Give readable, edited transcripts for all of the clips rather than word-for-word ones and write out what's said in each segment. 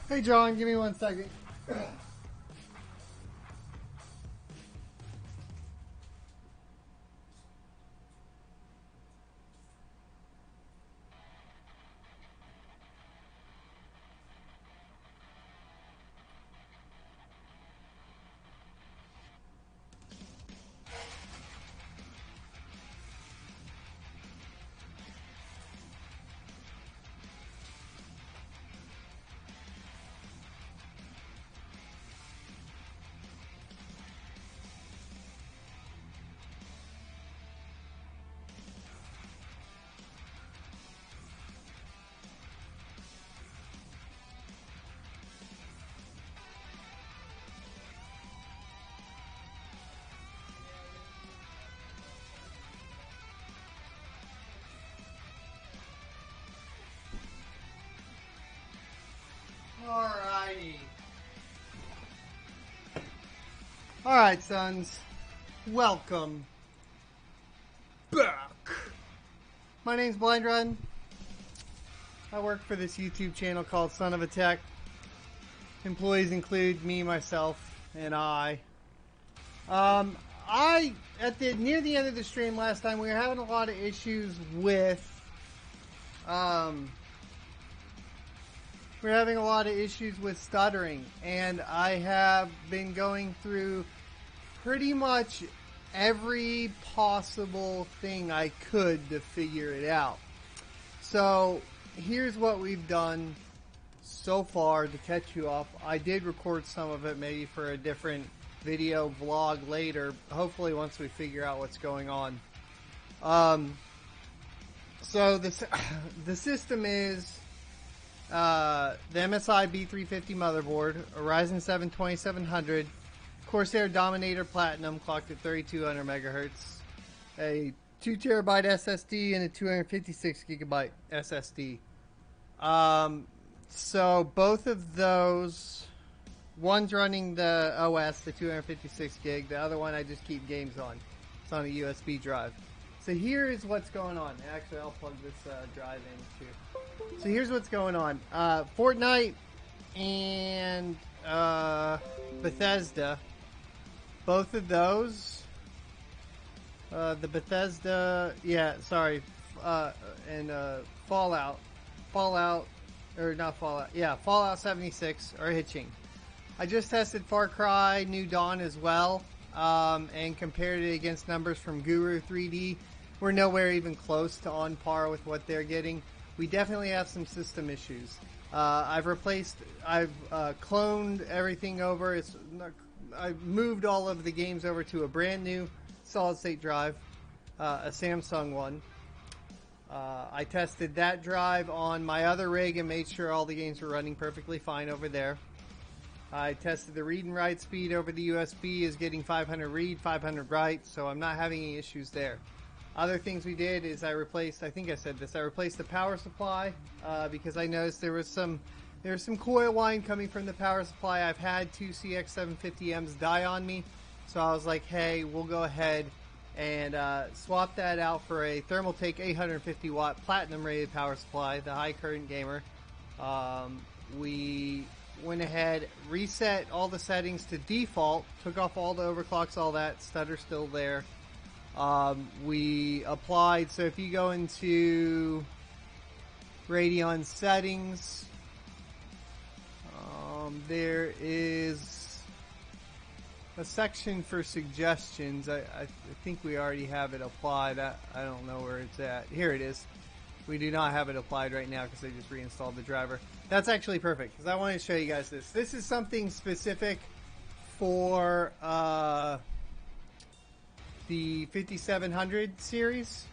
Hey, John, give me 1 second. Alrighty. Alright, sons. Welcome back. My name's Blind Run. I work for this YouTube channel called Son of a Tech. Employees include me, myself, and I. Near the end of the stream last time, we were having a lot of issues with stuttering, and I have been going through pretty much every possible thing I could to figure it out. So here's what we've done so far to catch you up. I did record some of it maybe for a different video vlog later, hopefully once we figure out what's going on. So the system is the MSI B350 motherboard, a Ryzen 7 2700, Corsair Dominator Platinum clocked at 3200 megahertz, a 2TB SSD, and a 256GB SSD. So both of those, one's running the OS, the 256 gig, the other one I just keep games on. It's on a USB drive. So here is what's going on. Actually, I'll plug this drive in too. So here's what's going on. Fortnite and Bethesda, both of those, the Bethesda, and Fallout 76 are hitching. I just tested Farcry New Dawn as well, and compared it against numbers from Guru 3D. We're nowhere even close to on par with what they're getting. We definitely have some system issues. I've cloned everything over. I've moved all of the games over to a brand new solid state drive, a Samsung one. I tested that drive on my other rig and made sure all the games were running perfectly fine over there. I tested the read and write speed over the USB is getting 500 read, 500 write, so I'm not having any issues there. Other things we did is I replaced the power supply because I noticed there was some coil line coming from the power supply. I've had two CX750Ms die on me, so I was like, hey, we'll go ahead and swap that out for a Thermaltake 850 watt platinum rated power supply, the high current gamer. We went ahead, reset all the settings to default, took off all the overclocks, all that, stutter's still there. We applied, so if you go into Radeon settings, there is a section for suggestions. I think we already have it applied. I don't know where it's at. Here it is. We do not have it applied right now because they just reinstalled the driver. That's actually perfect because I want to show you guys this. This is something specific for the 5700 series.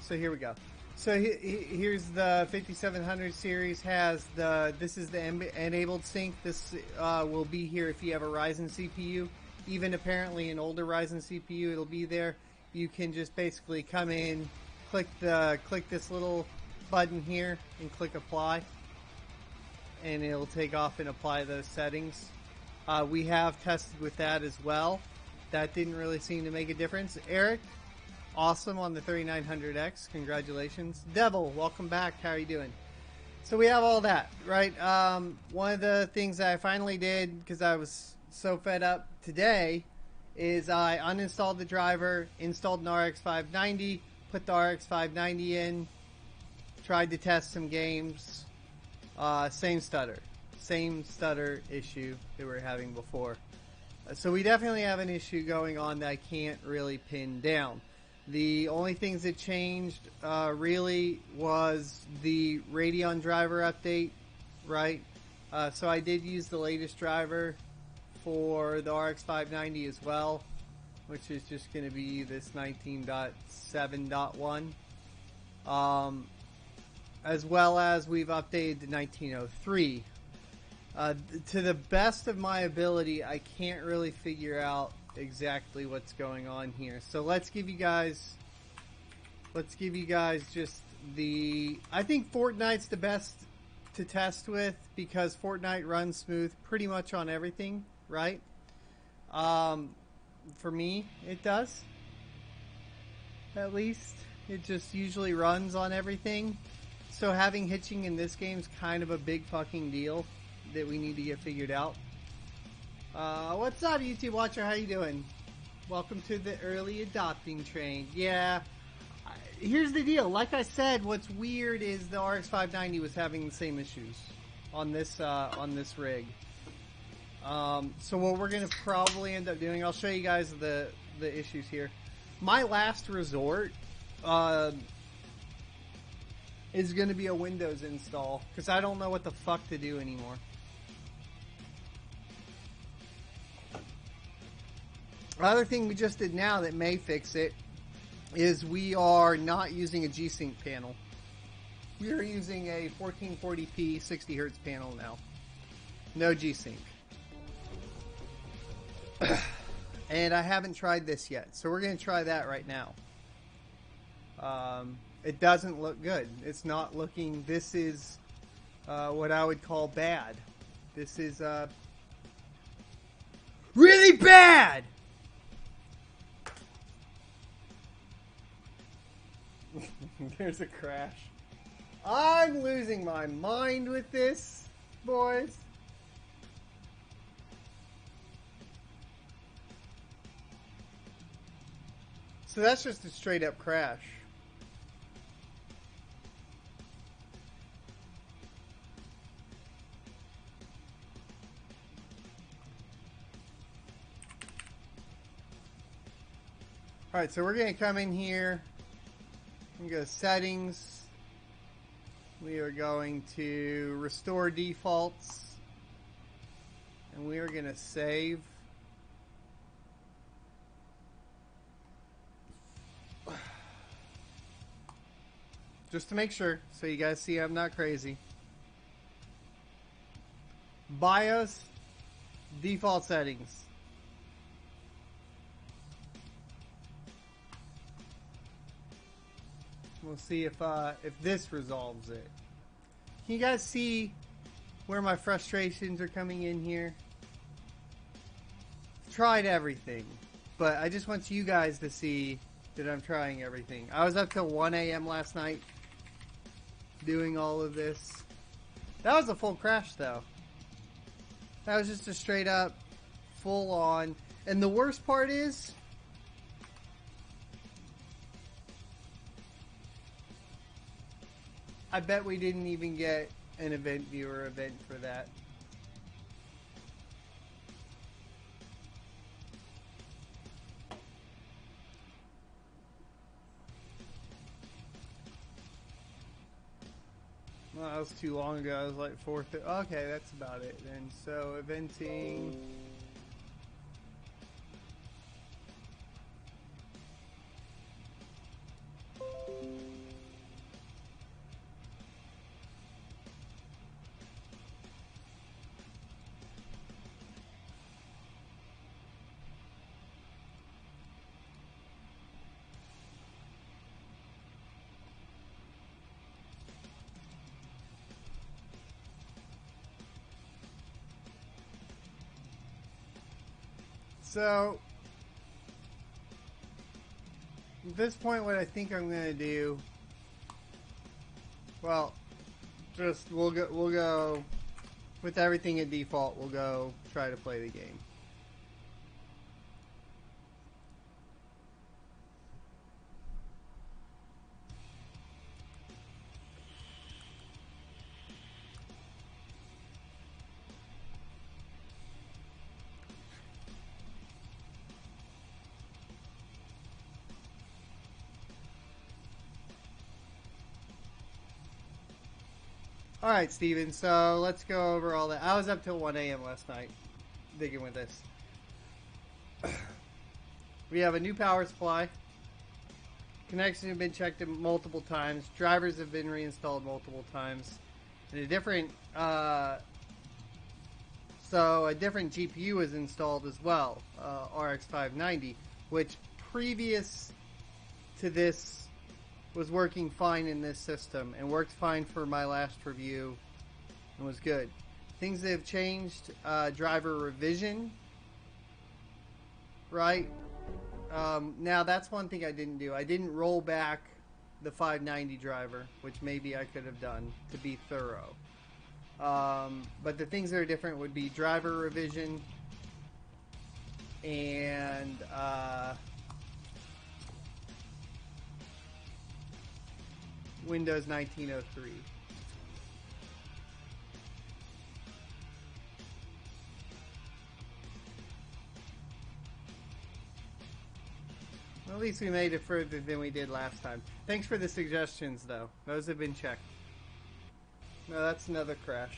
So here we go. So here's the 5700 series. This is the enabled sync. This will be here if you have a Ryzen CPU. Even apparently an older Ryzen CPU, it'll be there. You can just basically come in, click this little button here, and click apply, and it'll take off and apply those settings. We have tested with that as well. That didn't really seem to make a difference. Eric, awesome on the 3900X. Congratulations. Devil, welcome back. How are you doing? So we have all that, right? One of the things that I finally did, because I was so fed up today, is I uninstalled the driver, installed an RX 590, put the RX 590 in, tried to test some games. Same stutter issue that we were having before. So we definitely have an issue going on that I can't really pin down. The only things that changed really was the Radeon driver update, right? So I did use the latest driver for the RX 590 as well, which is just going to be this 19.7.1. As well as we've updated to 1903. To the best of my ability, I can't really figure out exactly what's going on here. So let's give you guys just the... I think Fortnite's the best to test with because Fortnite runs smooth pretty much on everything, right? For me, it does. At least. It just usually runs on everything. So having hitching in this game is kind of a big fucking deal that we need to get figured out. What's up, YouTube watcher? How you doing? Welcome to the early adopting train. Yeah, here's the deal. Like I said, what's weird is the RX 590 was having the same issues on this rig. So what we're gonna probably end up doing, I'll show you guys the issues here. My last resort is going to be a Windows install because I don't know what the fuck to do anymore. Other thing we just did now that may fix it is we are not using a G-Sync panel. We are using a 1440p 60Hz panel now. No G-Sync. And I haven't tried this yet, so we're going to try that right now. It doesn't look good. It's not looking... This is what I would call bad. This is really bad! There's a crash. I'm losing my mind with this, boys. So that's just a straight up crash. Alright, so we're going to come in here and go to settings. We are going to restore defaults. And we are going to save. Just to make sure, so you guys see I'm not crazy. BIOS, default settings. We'll see if this resolves it. Can you guys see where my frustrations are coming in here? I've tried everything, but I just want you guys to see that I'm trying everything. I was up till 1 a.m. last night doing all of this. That was a full crash though. That was just a straight up full on. And the worst part is I bet we didn't even get an event viewer event for that. Well, that was too long ago. It was like 4:30. Okay, that's about it then. So, eventing. So, at this point, what I think I'm going to do, well, Just we'll go with everything at default. We'll go try to play the game. All right, Steven, so let's go over all that. I was up till 1 a.m. last night digging with this. We have a new power supply. Connections have been checked multiple times. Drivers have been reinstalled multiple times. And a different GPU was installed as well, RX 590, which previous to this was working fine in this system and worked fine for my last review and was good. Things that have changed, driver revision, right? Now that's one thing I didn't do. I didn't roll back the 590 driver, which maybe I could have done to be thorough. But the things that are different would be driver revision and Windows 1903. Well, at least we made it further than we did last time. Thanks for the suggestions, though. Those have been checked. No, that's another crash.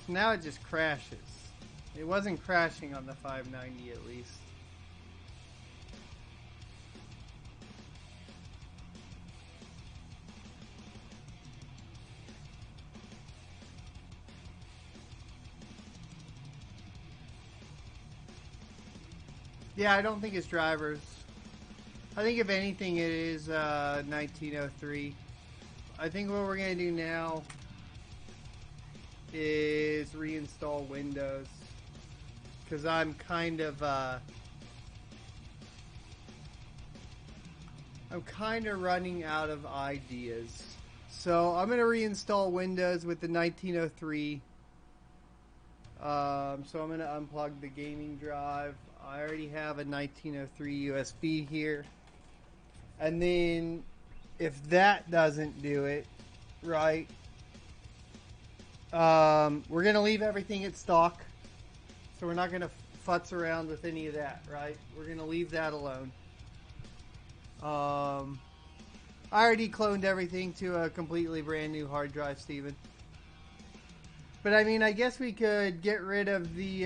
Now it just crashes. It wasn't crashing on the 590 at least. Yeah, I don't think it's drivers. I think if anything it is 1903. I think what we're going to do now is reinstall Windows, because I'm kind of running out of ideas. So I'm going to reinstall Windows with the 1903. So I'm going to unplug the gaming drive. I already have a 1903 USB here. And then if that doesn't do it, right, we're going to leave everything at stock. So we're not going to futz around with any of that, right? We're going to leave that alone. I already cloned everything to a completely brand new hard drive, Steven. But I mean, I guess we could get rid of the,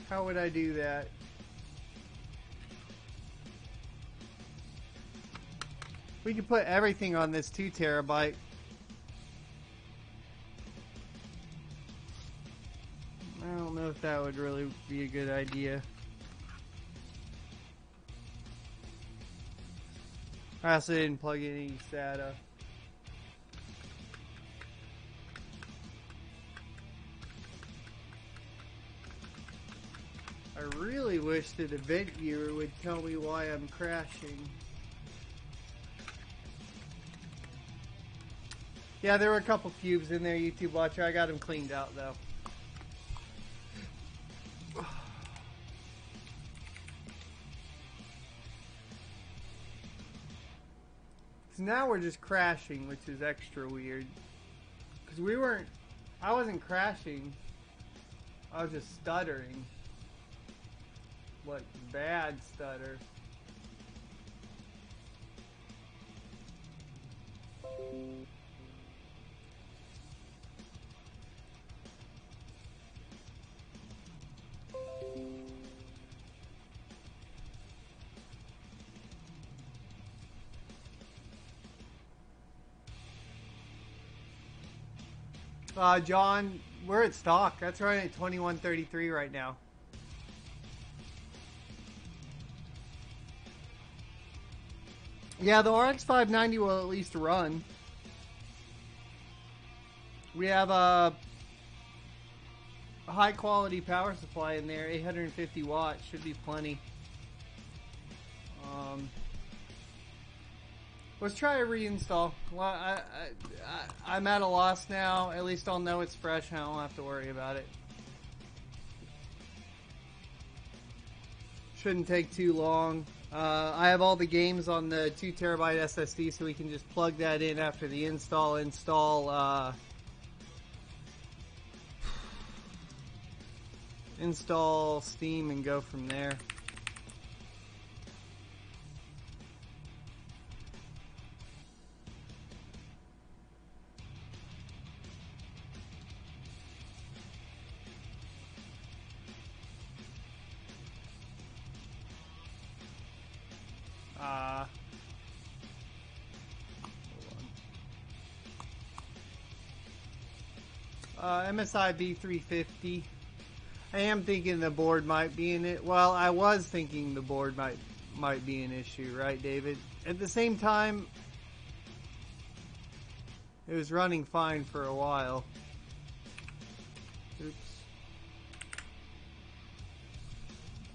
how would I do that? We could put everything on this 2 terabyte. I don't know if that would really be a good idea. I also didn't plug in any SATA. I really wish that Event Viewer would tell me why I'm crashing. Yeah, there were a couple cubes in there, YouTube watcher. I got them cleaned out, though. So now we're just crashing, which is extra weird. Because I wasn't crashing. I was just stuttering. Like, bad stutter. John, we're at stock. That's right at 2133 right now. Yeah, the RX 590 will at least run. We have a high quality power supply in there, 850 watts, should be plenty. Let's try a reinstall. Well, I'm at a loss now. At least I'll know it's fresh and I don't have to worry about it. Shouldn't take too long. I have all the games on the 2 terabyte SSD, so we can just plug that in after the install Steam and go from there. MSI B350. I am thinking the board might be in it. Well, I was thinking the board might be an issue, right, David? At the same time, it was running fine for a while. Oops.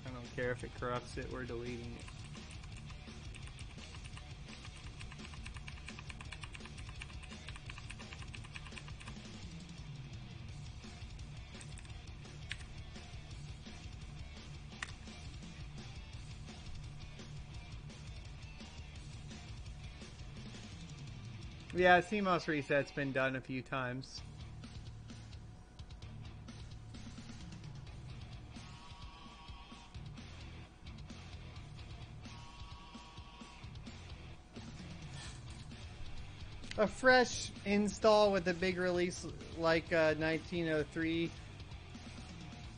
I don't care if it corrupts it, we're deleting it. Yeah, CMOS reset's been done a few times. A fresh install with a big release like 1903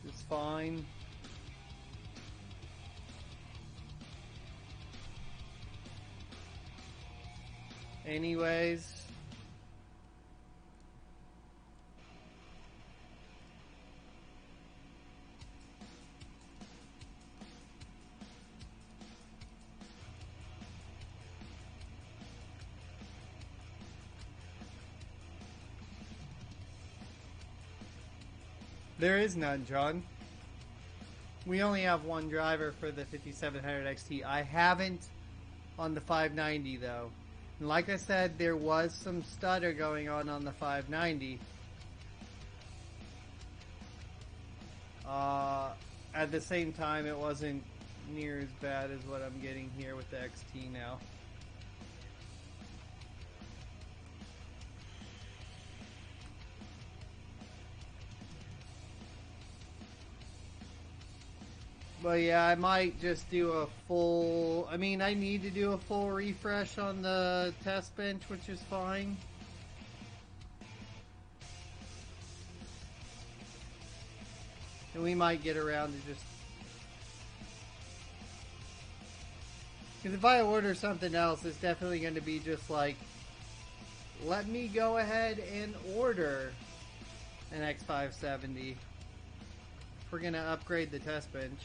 is fine. Anyways, there is none, John. We only have one driver for the 5700 XT. I haven't on the 590 though. And like I said, there was some stutter going on the 590. At the same time, it wasn't near as bad as what I'm getting here with the XT now. But yeah, I might just do a full... I mean, I need to do a full refresh on the test bench, which is fine. And we might get around to just... Because if I order something else, it's definitely going to be just like... Let me go ahead and order an X570. If we're going to upgrade the test bench.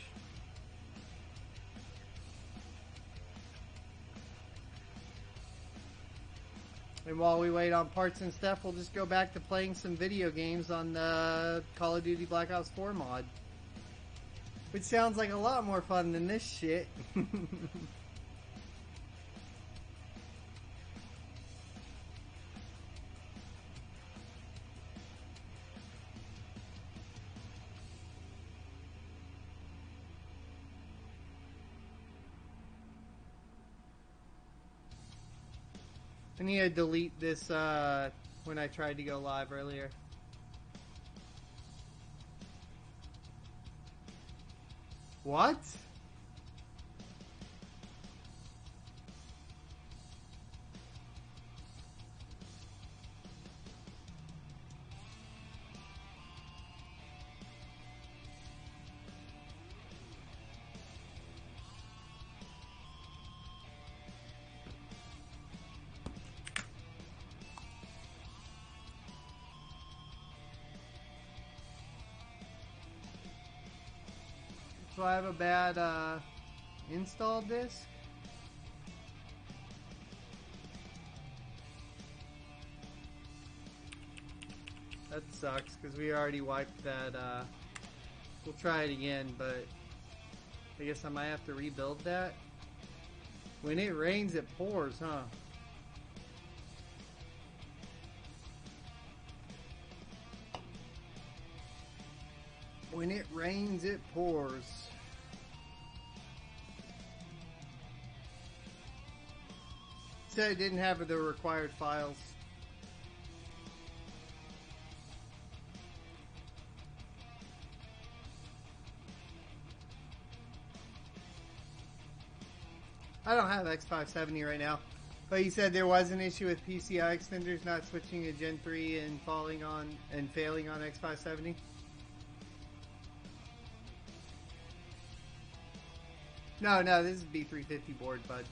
And while we wait on parts and stuff, we'll just go back to playing some video games on the Call of Duty Black Ops 4 mod. Which sounds like a lot more fun than this shit. I need to delete this when I tried to go live earlier. What? So I have a bad install disk? That sucks, because we already wiped that, we'll try it again, but I guess I might have to rebuild that. When it rains, it pours, huh? When it rains, it pours. Said it didn't have the required files. I don't have X570 right now, but you said there was an issue with PCI extenders not switching to Gen 3 and failing on X570. No, this is B350 board, bud.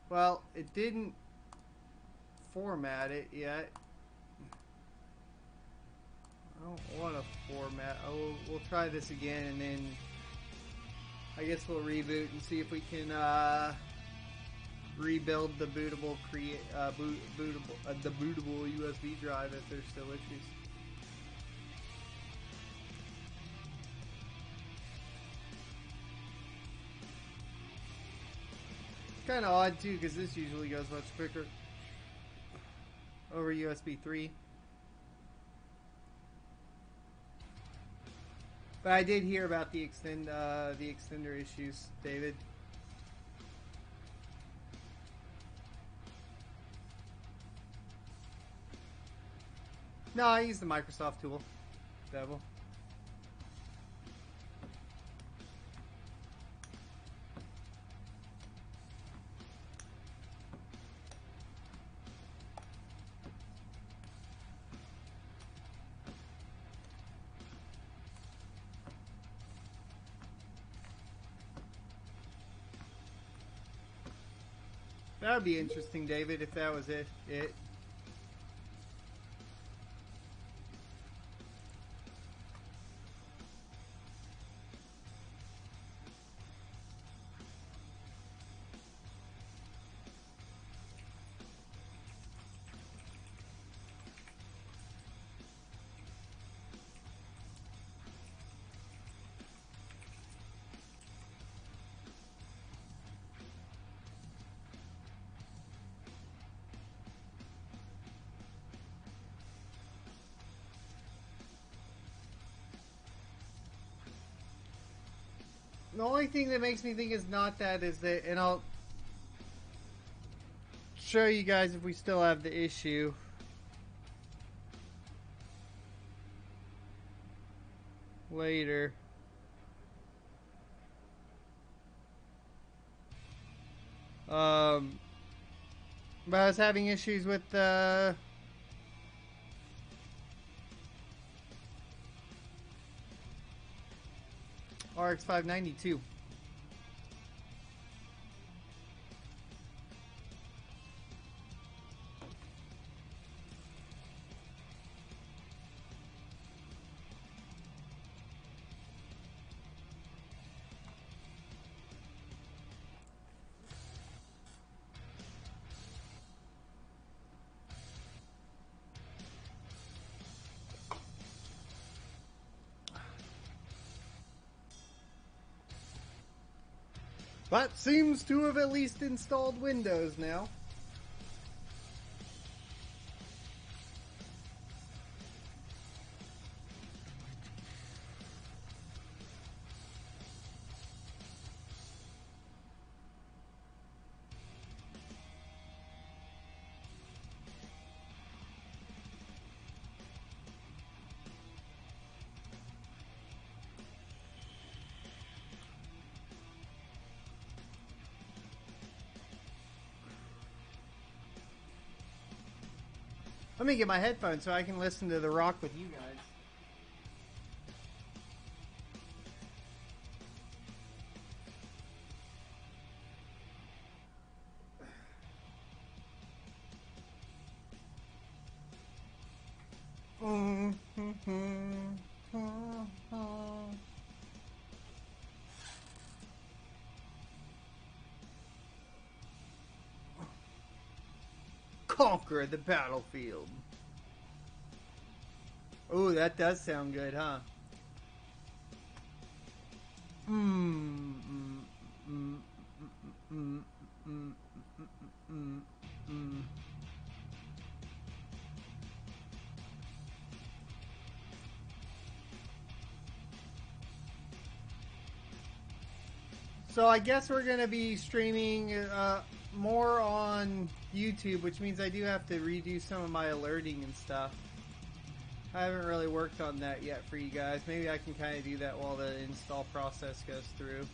Well, it didn't format it yet. I don't want to format. We'll try this again, and then I guess we'll reboot and see if we can rebuild the bootable bootable USB drive if there's still issues. Kind of odd too, because this usually goes much quicker over USB 3. But I did hear about the extender issues, David. No, I use the Microsoft tool, Devil. That would be interesting, David, if that was it. The only thing that makes me think it's not that is that, and I'll show you guys if we still have the issue. Later. But I was having issues with the RX 592. But seems to have at least installed Windows now. Let me get my headphones so I can listen to The Rock with you guys. conquer the battlefield. Ooh, that does sound good, huh? So I guess we're going to be streaming more on YouTube, which means I do have to redo some of my alerting and stuff. I haven't really worked on that yet for you guys. Maybe I can kind of do that while the install process goes through.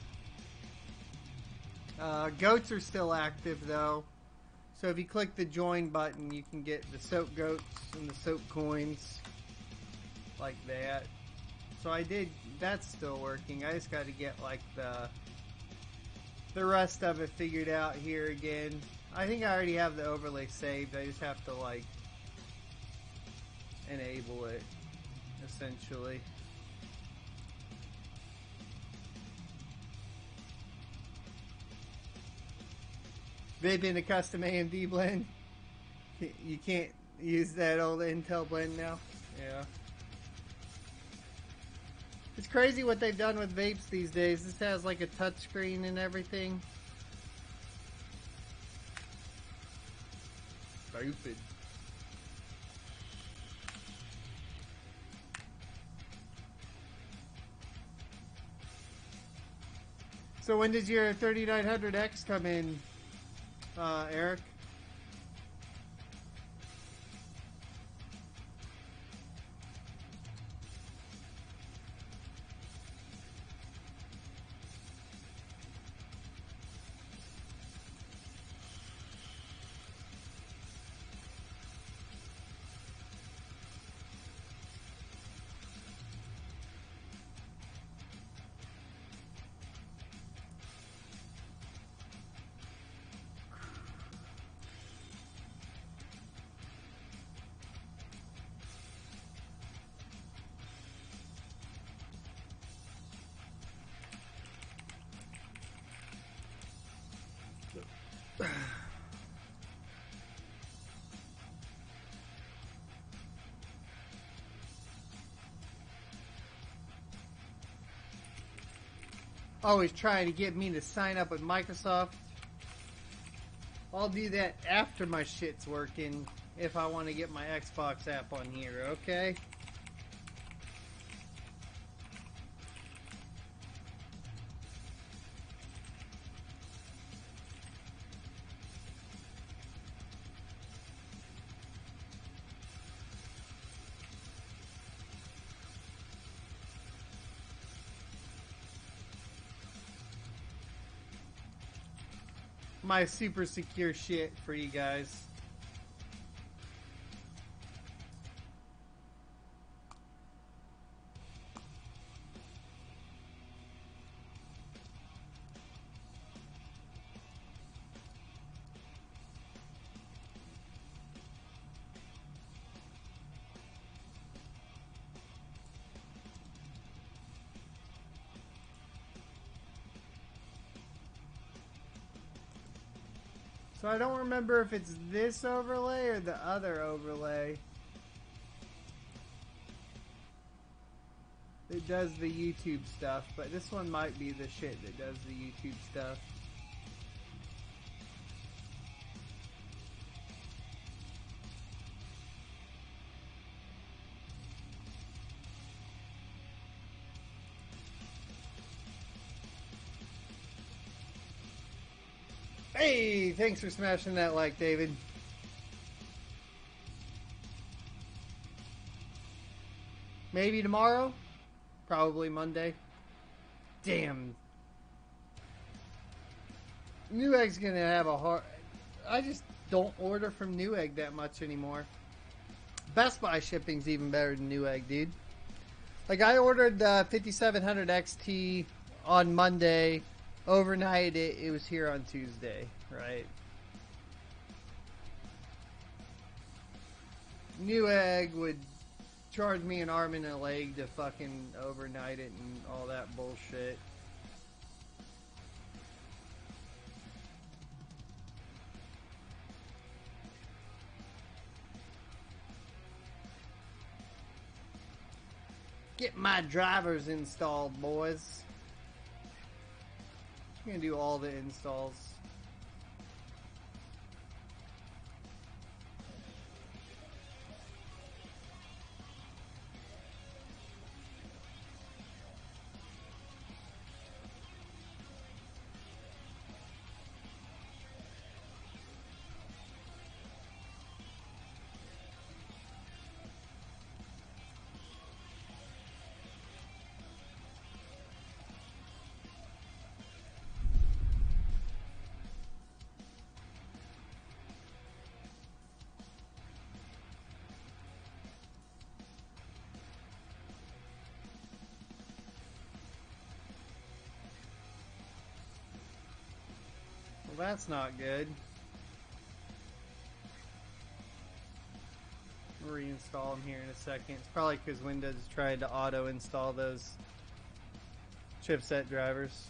Goats are still active though. So if you click the join button, you can get the soap goats and the soap coins like that. So that's still working. I just got to get like the rest of it figured out here again. I think I already have the overlay saved. I just have to like enable it essentially. Vaping a custom AMD blend. You can't use that old Intel blend now. Yeah. It's crazy what they've done with vapes these days. This has like a touchscreen and everything. Stupid. So when does your 3900X come in, Eric? Always trying to get me to sign up with Microsoft. I'll do that after my shit's working if I want to get my Xbox app on here, okay? My super secure shit for you guys. So I don't remember if it's this overlay or the other overlay. It does the YouTube stuff, but this one might be the shit that does the YouTube stuff. Hey, thanks for smashing that like, David. Maybe tomorrow? Probably Monday. Damn. Newegg's gonna have a hard... I just don't order from Newegg that much anymore. Best Buy shipping's even better than Newegg, dude. Like, I ordered the 5700 XT on Monday. Overnight, it was here on Tuesday, right? Newegg would charge me an arm and a leg to fucking overnight it and all that bullshit. Get my drivers installed, boys. I'm gonna do all the installs. Well, that's not good. We'll reinstall them here in a second. It's probably because Windows tried to auto install those chipset drivers.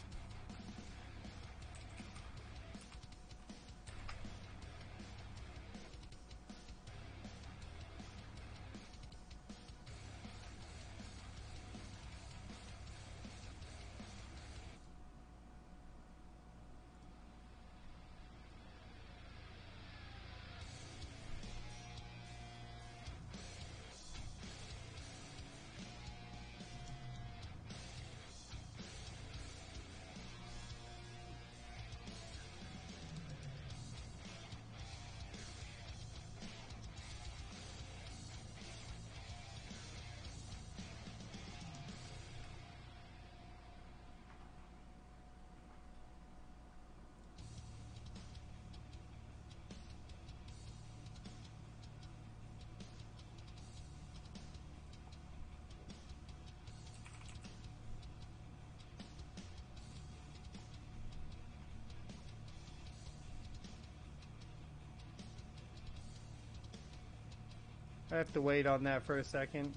I have to wait on that for a second.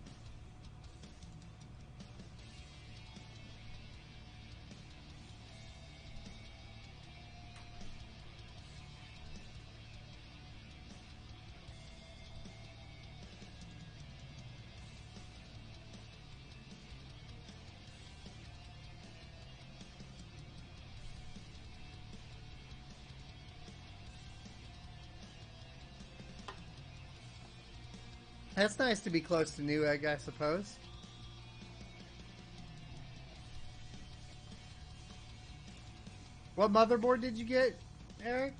That's nice to be close to Newegg, I suppose. What motherboard did you get, Eric?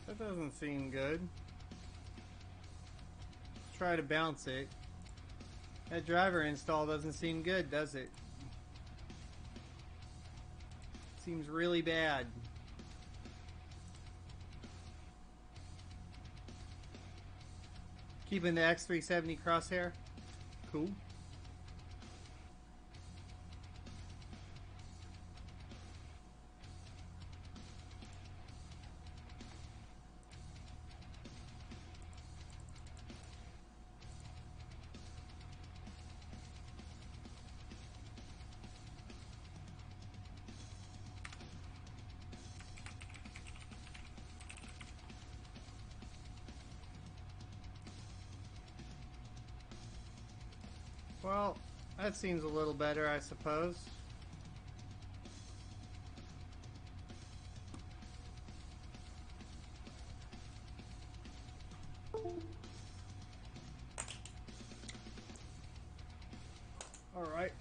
That doesn't seem good. Let's try to bounce it. That driver install doesn't seem good, does it? Seems really bad. Keeping the X370 crosshair. Cool. Well, that seems a little better, I suppose. All right.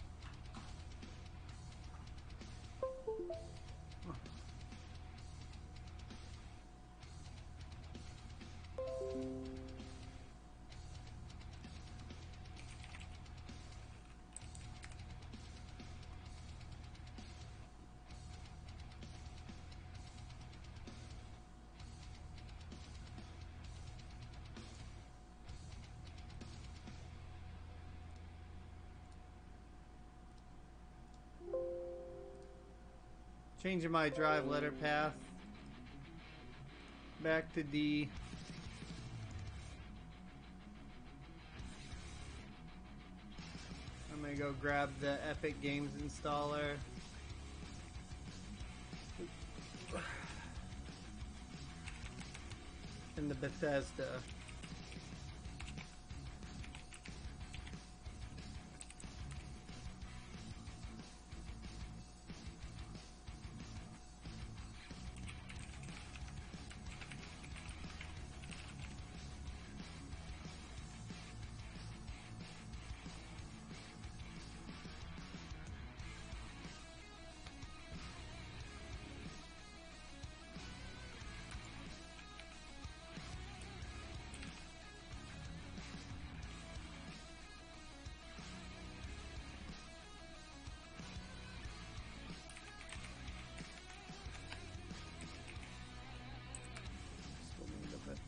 Changing my drive letter path back to D. I'm gonna go grab the Epic Games installer. And the Bethesda.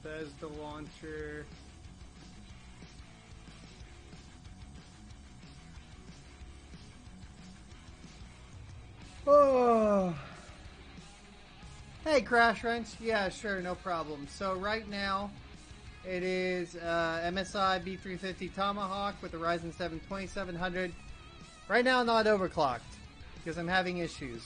Bethesda launcher. Oh. Hey, Crash Wrench. Yeah, sure, no problem. So right now, it is MSI B350 Tomahawk with the Ryzen 7 2700. Right now, not overclocked because I'm having issues.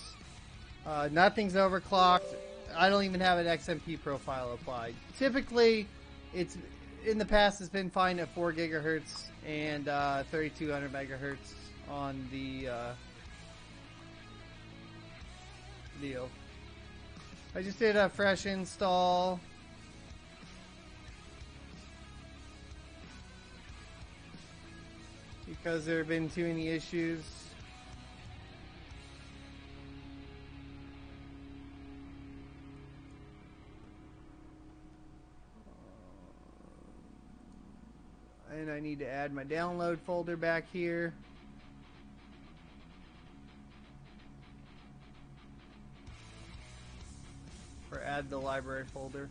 Nothing's overclocked. I don't even have an XMP profile applied. Typically, it's in the past it's been fine at 4 gigahertz and 3200 megahertz on the deal. I just did a fresh install. Because there have been too many issues. And I need to add my download folder back here. Or add the library folder.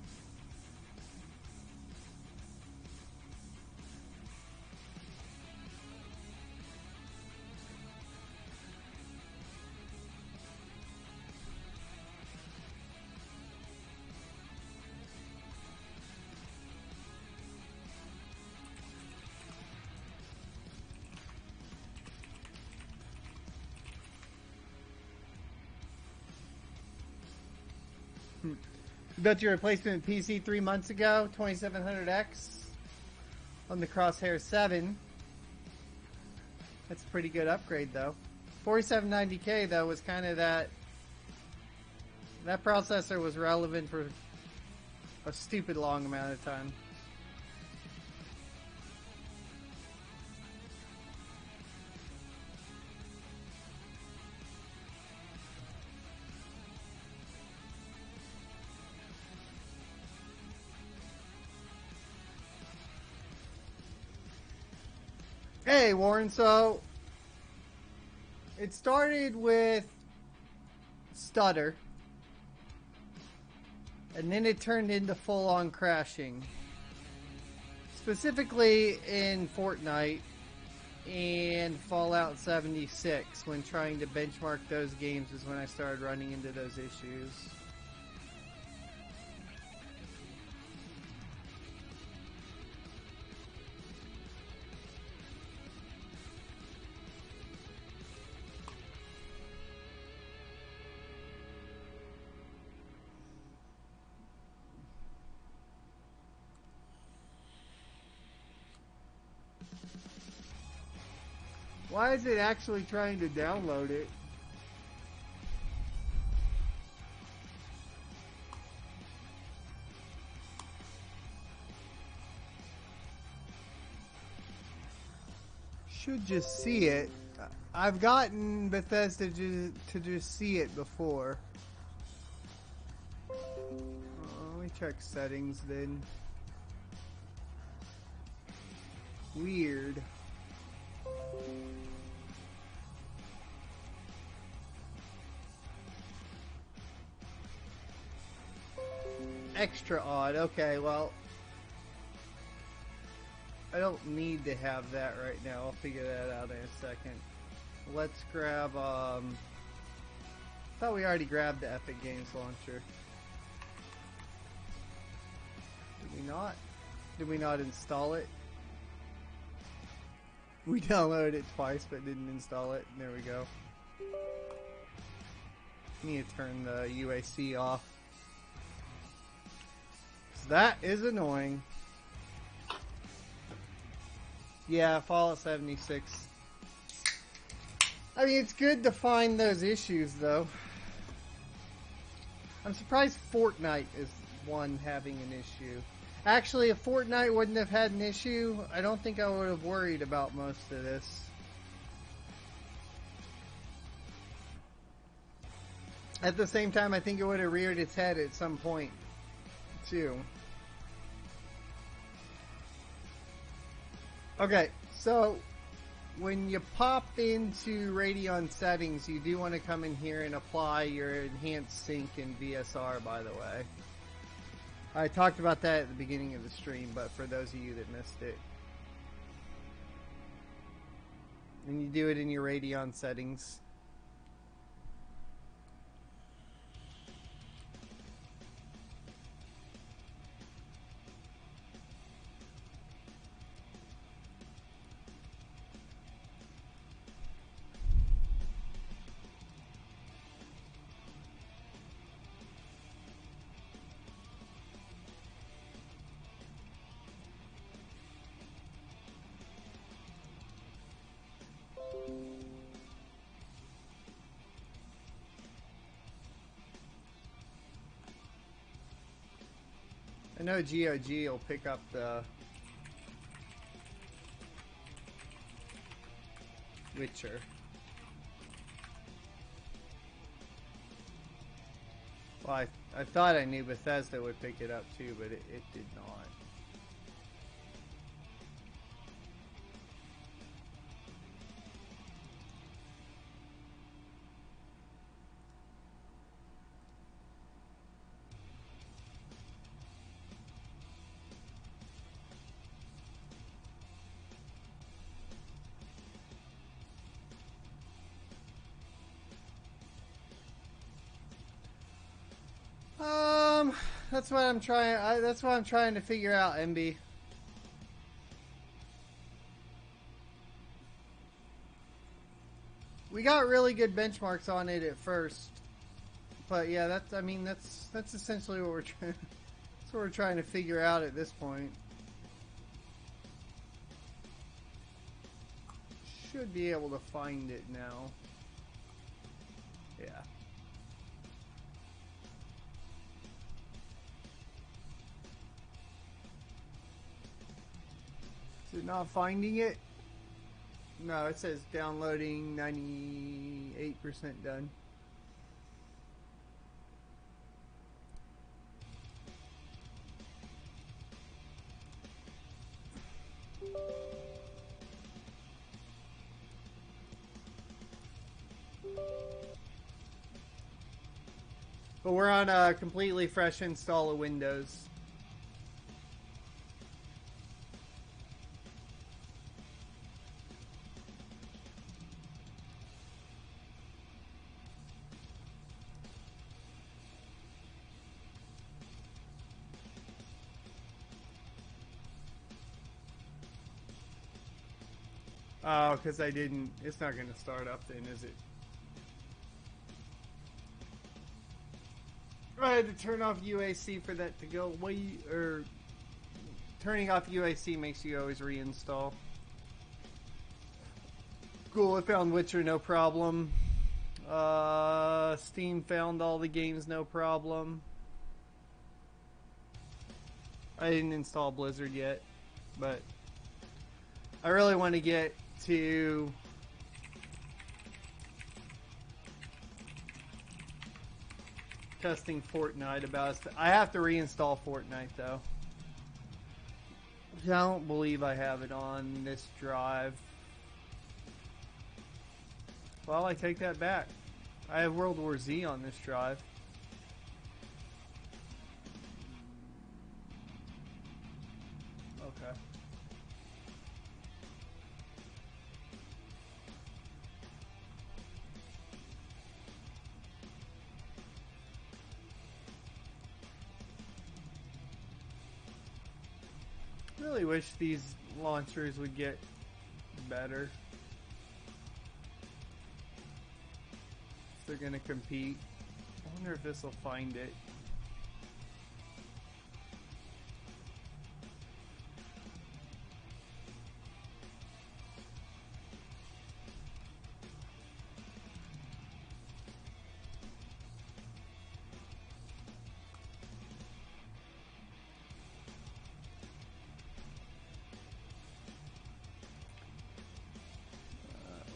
You built your replacement PC 3 months ago, 2700X on the Crosshair 7. That's a pretty good upgrade though. 4790K though was kind of that processor was relevant for a stupid long amount of time. Hey Warren, so it started with stutter and then it turned into full-on crashing, specifically in Fortnite and Fallout 76. When trying to benchmark those games is when I started running into those issues. Why is it actually trying to download it? Should just see it. I've gotten Bethesda to just see it before. Let me check settings then. Weird. Extra odd. Okay, well, I don't need to have that right now. I'll figure that out in a second. Let's grab Thought we already grabbed the Epic Games Launcher. Did we not? Did we not install it? We downloaded it twice but didn't install it. There we go. Need to turn the UAC off. So that is annoying. Yeah, Fallout 76. I mean, it's good to find those issues, though. I'm surprised Fortnite is one having an issue. Actually, if Fortnite wouldn't have had an issue, I don't think I would have worried about most of this. At the same time, I think it would have reared its head at some point, too. Okay, so when you pop into Radeon settings, you do want to come in here and apply your enhanced sync in VSR, by the way. I talked about that at the beginning of the stream, but for those of you that missed it. And you do it in your Radeon settings. I know GOG will pick up the Witcher. Well, I thought I knew Bethesda would pick it up too, but it did not. That's what I'm trying. That's what I'm trying to figure out, MB. We got really good benchmarks on it at first, but yeah, that's. I mean, that's essentially what we're trying. That's what we're trying to figure out at this point. Should be able to find it now. Yeah. Is it not finding it? No, it says downloading 98% done. But we're on a completely fresh install of Windows. Oh, because I didn't. It's not going to start up then, is it? I had to turn off UAC for that to go away. Or turning off UAC makes you always reinstall. Cool, I found Witcher no problem. Steam found all the games no problem. I didn't install Blizzard yet, but I really want to get to testing Fortnite about it. I have to reinstall Fortnite though. I don't believe I have it on this drive. Well, I take that back. I have World War Z on this drive. Okay. really wish these launchers would get better. If they're gonna compete. I wonder if this will find it.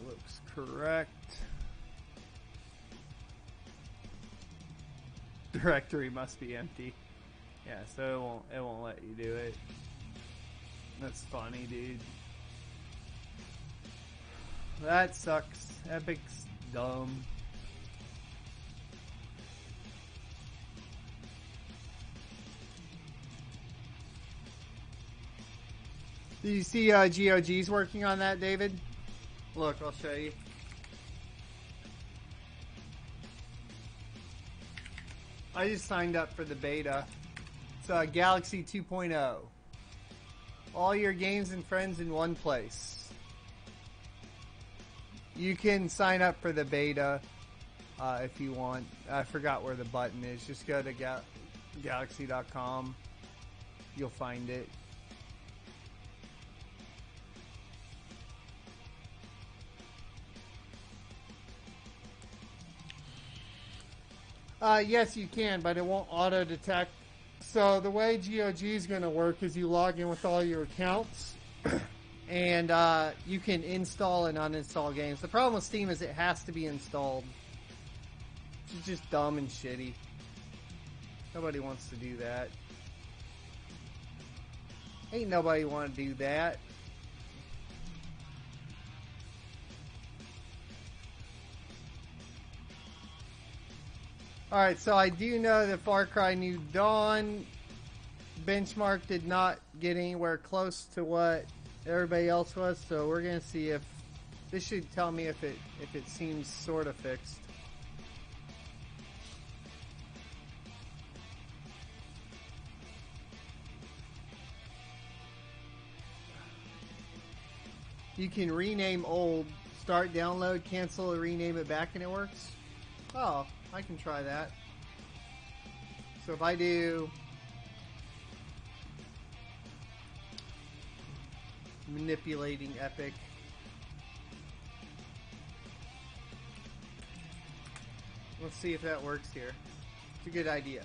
Looks correct. Directory must be empty. Yeah, so it won't let you do it. That's funny, dude. That sucks. Epic's dumb. Do you see GOG's working on that, David? Look, I'll show you. I just signed up for the beta. It's Galaxy 2.0. All your games and friends in one place. You can sign up for the beta if you want. I forgot where the button is. Just go to galaxy.com. You'll find it. Yes, you can, but it won't auto-detect. So the way GOG is going to work is you log in with all your accounts, and you can install and uninstall games. The problem with Steam is it has to be installed. It's just dumb and shitty. Nobody wants to do that. Ain't nobody want to do that. Alright, so I do know that Farcry New Dawn benchmark did not get anywhere close to what everybody else was, so we're gonna see if this should tell me if it seems sort of fixed. You can rename old, start download, cancel, or rename it back, and it works. Oh, I can try that. So if I do manipulating Epic, let's see if that works here. It's a good idea.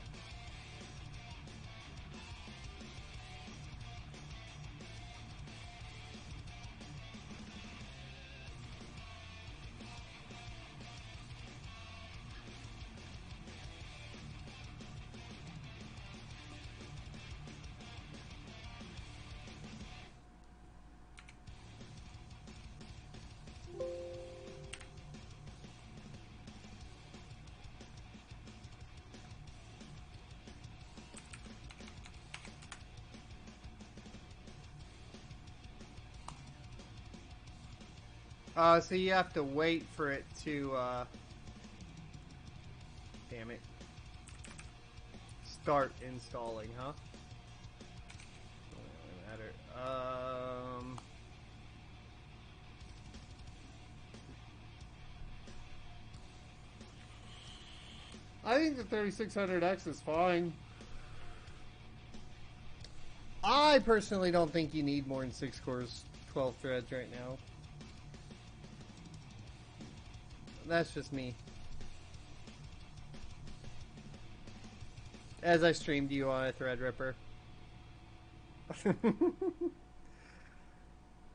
So you have to wait for it to, damn it, start installing, huh? Doesn't really matter. I think the 3600X is fine. I personally don't think you need more than 6 cores, 12 threads right now. That's just me. As I streamed you on a Threadripper.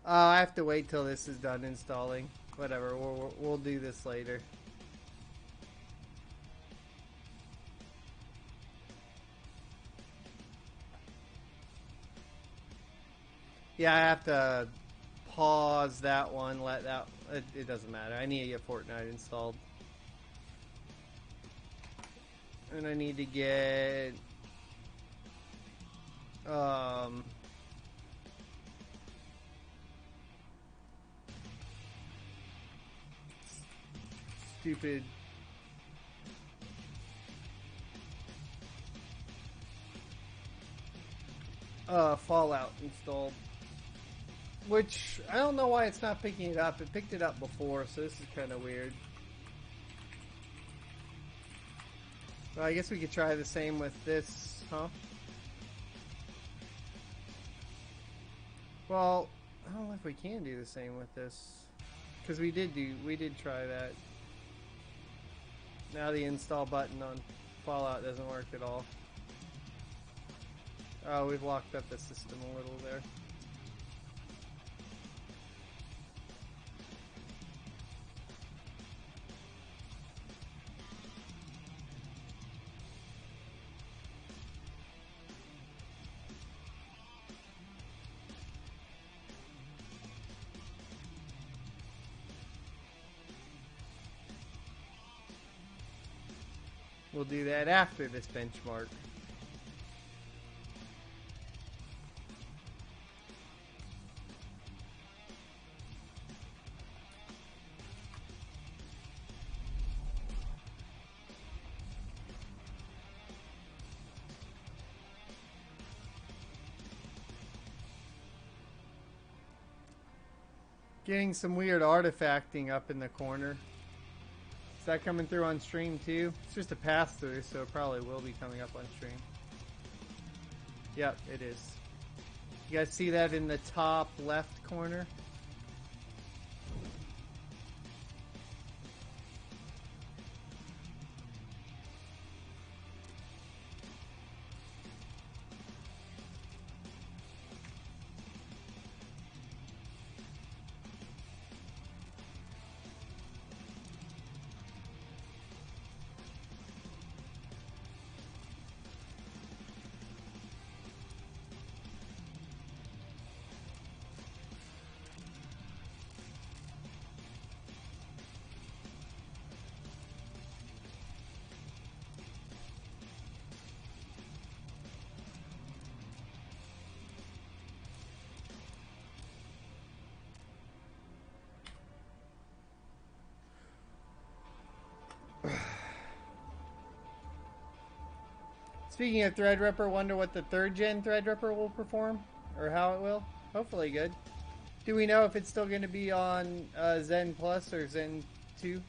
I have to wait till this is done installing. Whatever, we'll do this later. Yeah, I have to pause that one, let that... It doesn't matter. I need to get Fortnite installed. And I need to get... stupid... Fallout installed. Which, I don't know why it's not picking it up. It picked it up before, so this is kind of weird. Well, I guess we could try the same with this, huh? Well, I don't know if we can do the same with this. Because we did try that. Now the install button on Fallout doesn't work at all. Oh, we've locked up the system a little there. We'll do that after this benchmark. Getting some weird artifacting up in the corner. Is that coming through on stream too? It's just a pass through, so it probably will be coming up on stream. Yep, it is. You guys see that in the top left corner? Speaking of Threadripper, wonder what the 3rd gen Threadripper will perform? Or how it will? Hopefully good. Do we know if it's still going to be on Zen Plus or Zen 2?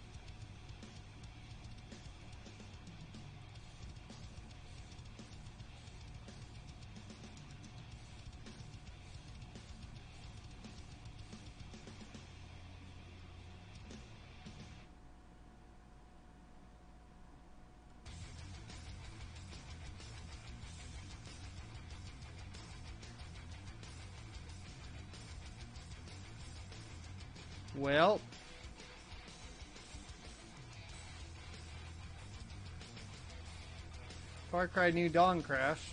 Well, Farcry New Dawn crashed.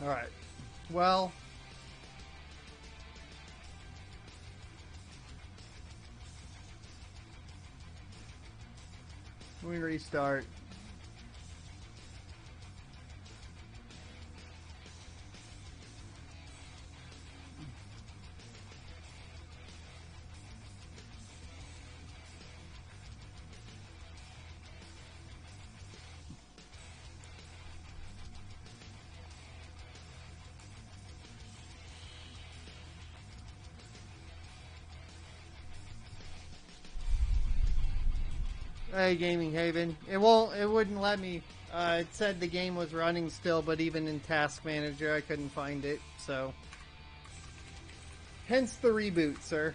Alright. Well, we restart. Hey, Gaming Haven. It wouldn't let me. It said the game was running still, but even in Task Manager, I couldn't find it, so. Hence the reboot, sir.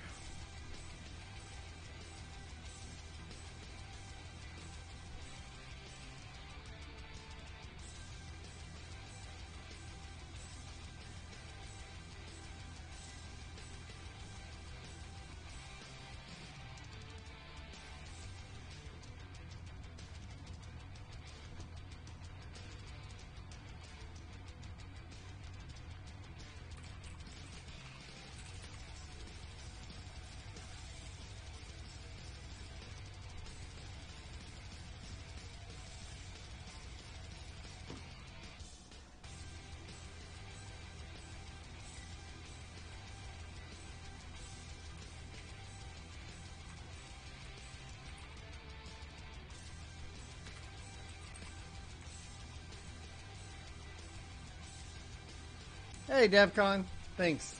Hey, DevCon. Thanks.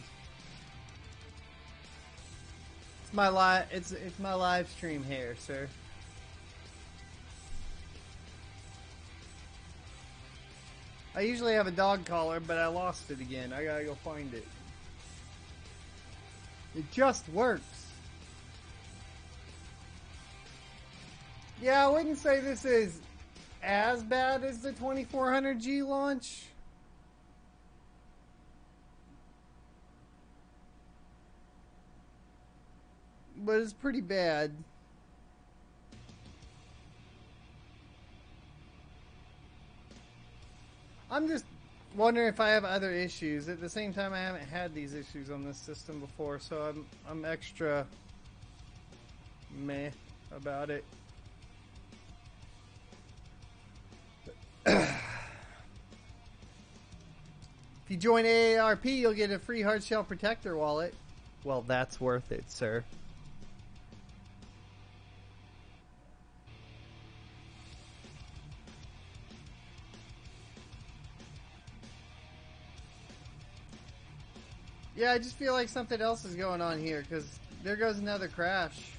It's my it's my live stream hair, sir. I usually have a dog collar, but I lost it again. I gotta go find it. It just works. Yeah, I wouldn't say this is as bad as the 2400G launch. But it's pretty bad. I'm just wondering if I have other issues. At the same time, I haven't had these issues on this system before, so I'm extra meh about it. If you join AARP, you'll get a free hard shell protector wallet. Well, that's worth it, sir. Yeah, I just feel like something else is going on here, because there goes another crash.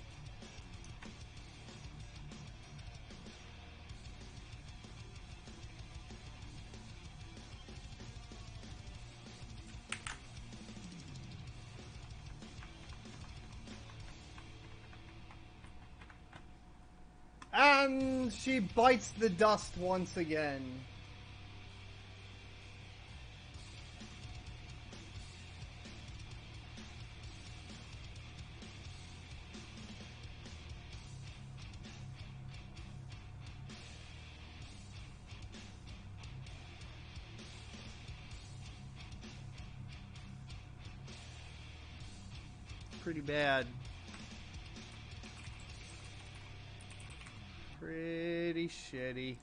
And she bites the dust once again. Pretty bad. Pretty shitty.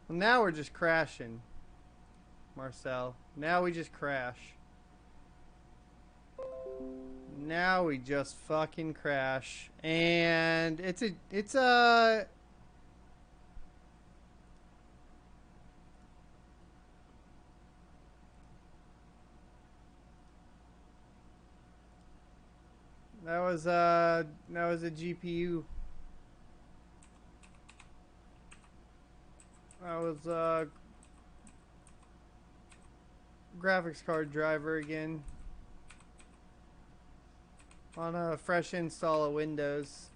Well, now we're just crashing, Marcel. Now we just crash. Now we just fucking crash. And it's a that was a GPU. That was a graphics card driver again. On a fresh install of Windows.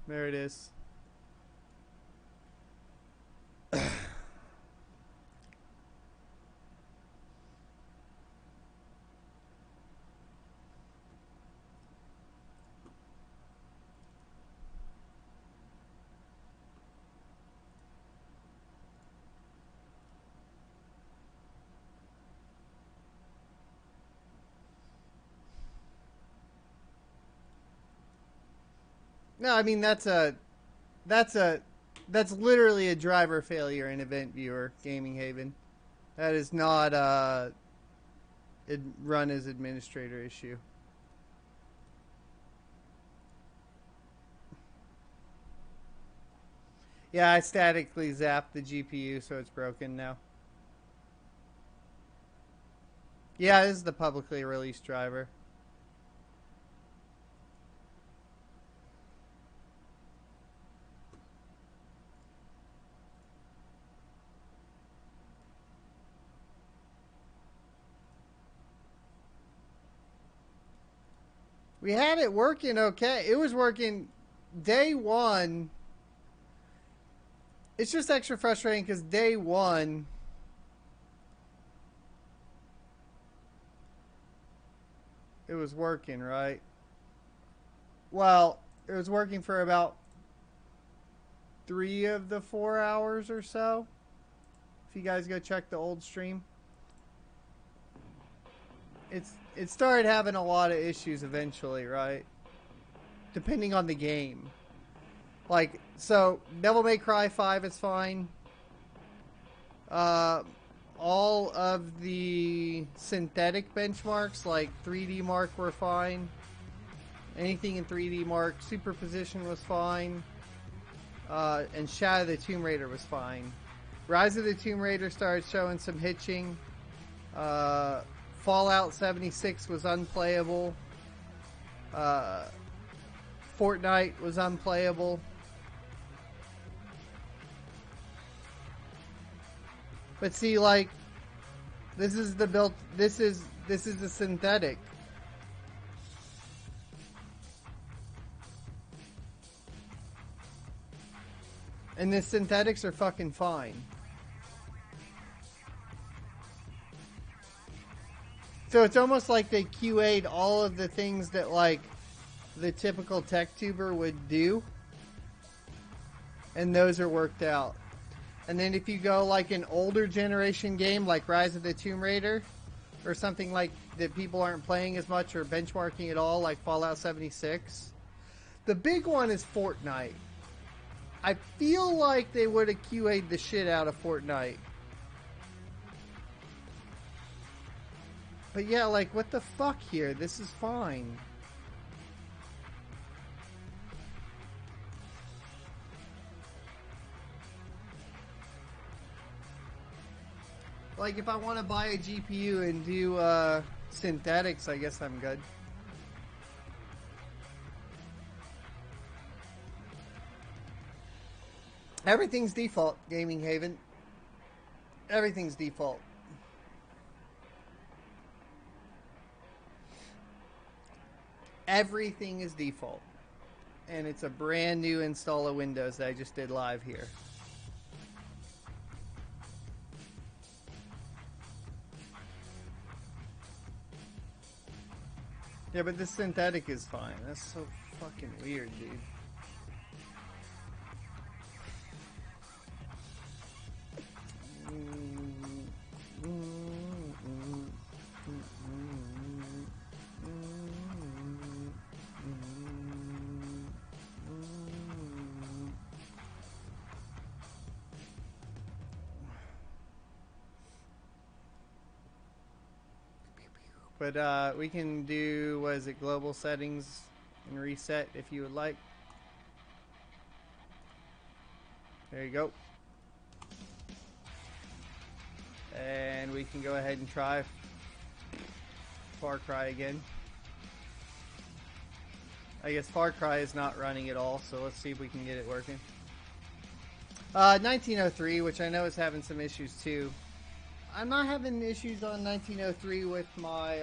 There it is. No, I mean that's literally a driver failure in Event Viewer, Gaming Haven. That is not a run as administrator issue. Yeah, I statically zapped the GPU, so it's broken now. Yeah, this is the publicly released driver. We had it working okay. It was working day one. It's just extra frustrating because day one, it was working, right? Well, it was working for about 3 of the 4 hours or so. If you guys go check the old stream. It started having a lot of issues eventually, right? Depending on the game. Like, so, Devil May Cry 5 is fine. All of the synthetic benchmarks, like 3D Mark, were fine. Anything in 3D Mark, Superposition was fine. And Shadow of the Tomb Raider was fine. Rise of the Tomb Raider started showing some hitching. Fallout 76 was unplayable. Fortnite was unplayable. But see, like, this is the built. This is the synthetic. And the synthetics are fucking fine. So it's almost like they QA'd all of the things that, like, the typical tech tuber would do. And those are worked out. And then if you go, like, an older generation game, like Rise of the Tomb Raider, or something like that people aren't playing as much or benchmarking at all, like Fallout 76. The big one is Fortnite. I feel like they would have QA'd the shit out of Fortnite. But yeah, like, what the fuck here? This is fine. Like, if I want to buy a GPU and do synthetics, I guess I'm good. Everything's default, Gaming Haven. Everything's default. Everything is default. And it's a brand new install of Windows that I just did live here. Yeah, but the synthetic is fine. That's so fucking weird, dude. But we can do, what is it, global settings and reset if you would like. There you go. And we can go ahead and try Farcry again. I guess Farcry is not running at all, so let's see if we can get it working. 1903, which I know is having some issues too. I'm not having issues on 1903 with my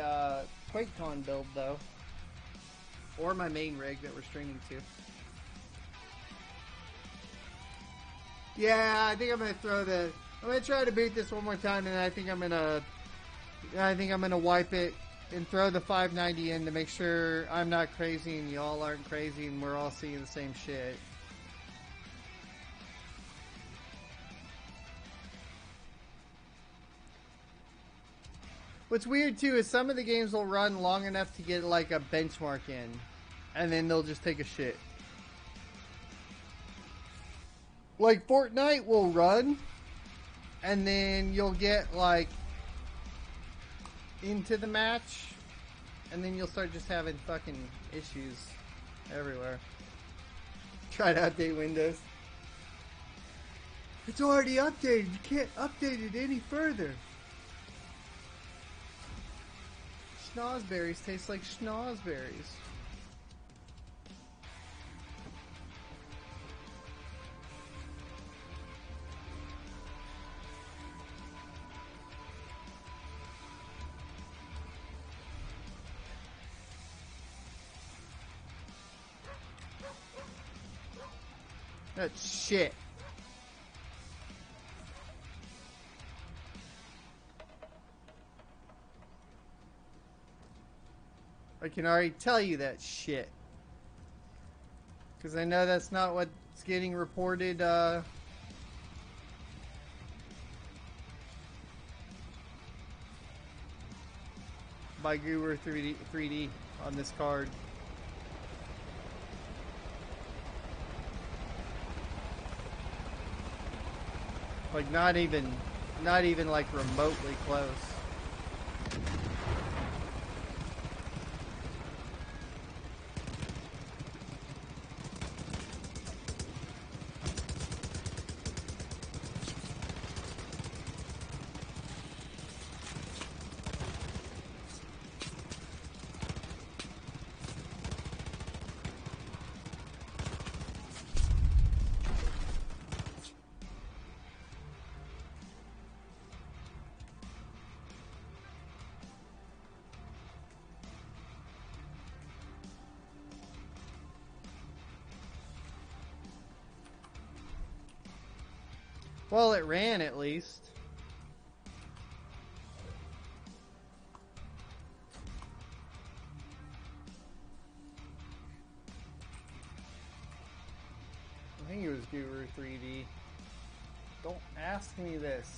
QuakeCon build though, or my main rig that we're streaming to. Yeah, I think I'm gonna I'm gonna try to beat this one more time, and I think I'm gonna wipe it and throw the 590 in to make sure I'm not crazy and y'all aren't crazy and we're all seeing the same shit. What's weird too is some of the games will run long enough to get like a benchmark in, and then they'll just take a shit. Like Fortnite will run, and then you'll get like into the match, and then you'll start just having fucking issues everywhere. Try to update Windows. It's already updated. You can't update it any further. Schnozberries taste like schnozberries. That's shit. I can already tell you that shit. Because I know that's not what's getting reported, by Guru 3D on this card. Like not even like remotely close. Well, it ran at least. I think it was Guru 3D. Don't ask me this.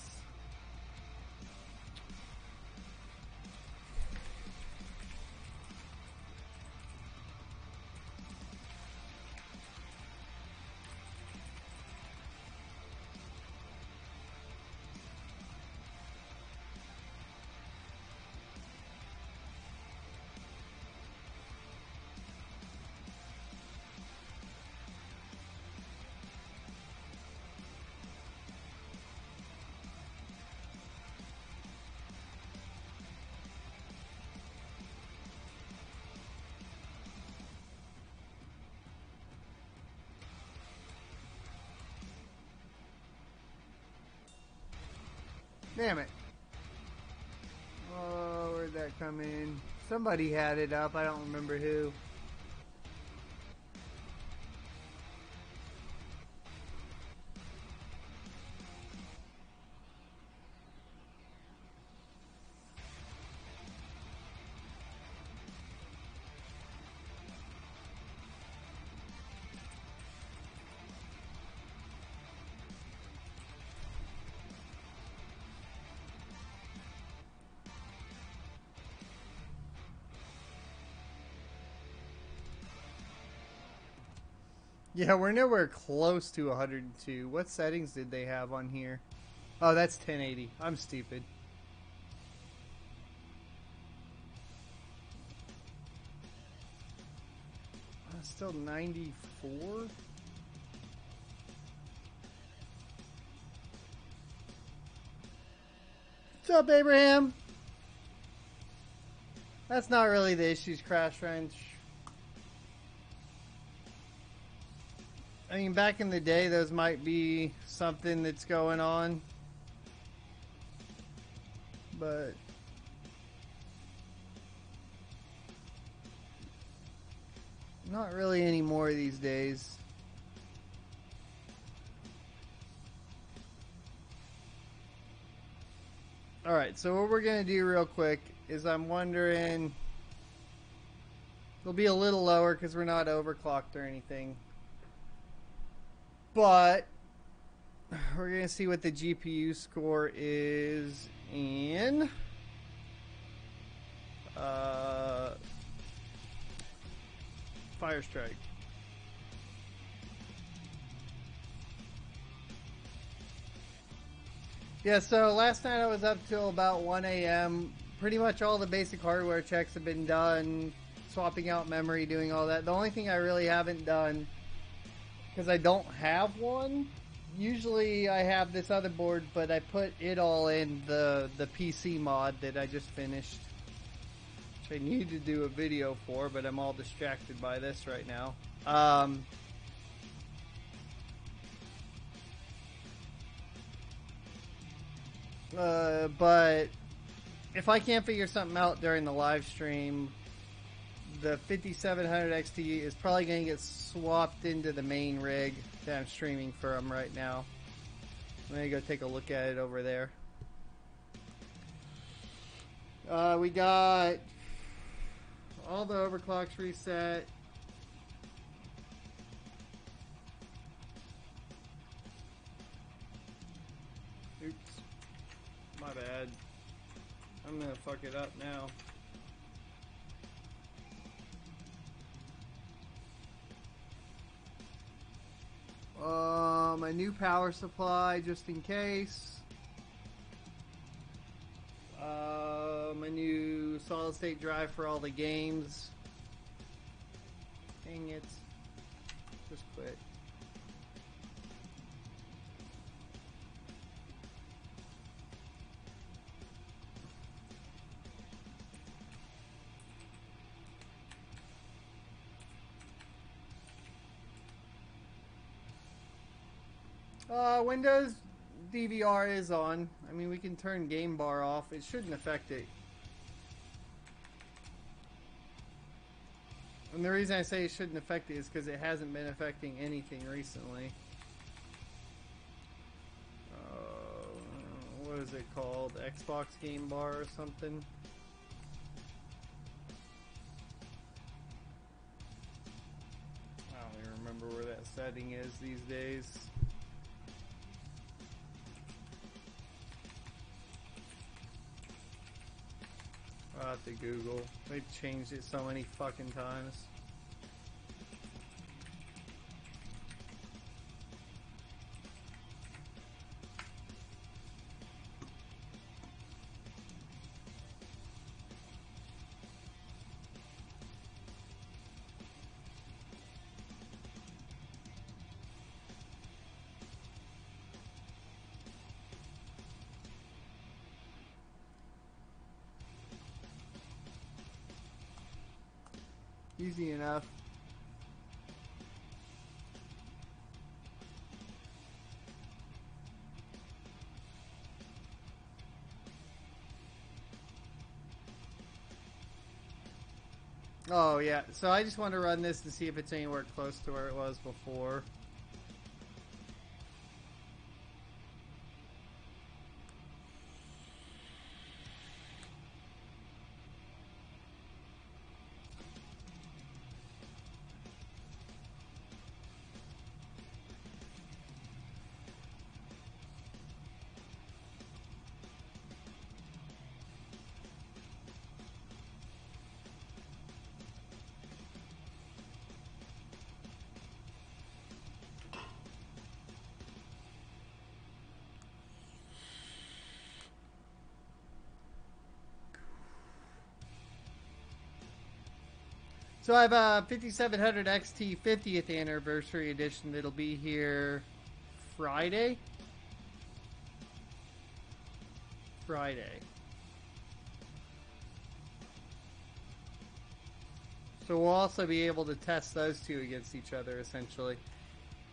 Damn it. Oh, where'd that come in? Somebody had it up. I don't remember who. Yeah, we're nowhere close to 102. What settings did they have on here? Oh, that's 1080. I'm stupid. Still 94? What's up, Abraham? That's not really the issues, Crash Wrench. I mean, back in the day, those might be something that's going on. But not really anymore these days. Alright, so what we're going to do real quick is I'm wondering... It'll be a little lower because we're not overclocked or anything. But we're going to see what the GPU score is in Firestrike. Yeah, so last night I was up till about 1 a.m. Pretty much all the basic hardware checks have been done, swapping out memory, doing all that. The only thing I really haven't done, because I don't have one, usually I have this other board, but I put it all in the PC mod that I just finished, which I need to do a video for, but I'm all distracted by this right now. But if I can't figure something out during the live stream, the 5700 XT is probably going to get swapped into the main rig that I'm streaming from right now. I'm going to go take a look at it over there. We got all the overclocks reset. Oops. My bad. I'm gonna fuck it up now. My new power supply, just in case. My new solid state drive for all the games. Dang it. Just quit. Windows DVR is on. I mean, we can turn game bar off. It shouldn't affect it. And the reason I say it shouldn't affect it is because it hasn't been affecting anything recently. What is it called? Xbox game bar or something? I don't even remember where that setting is these days. I'll have to Google. They've changed it so many fucking times. Easy enough. Oh yeah, so I just want to run this to see if it's anywhere close to where it was before. So I have a 5700 XT 50th anniversary edition that'll be here Friday. So we'll also be able to test those two against each other, essentially.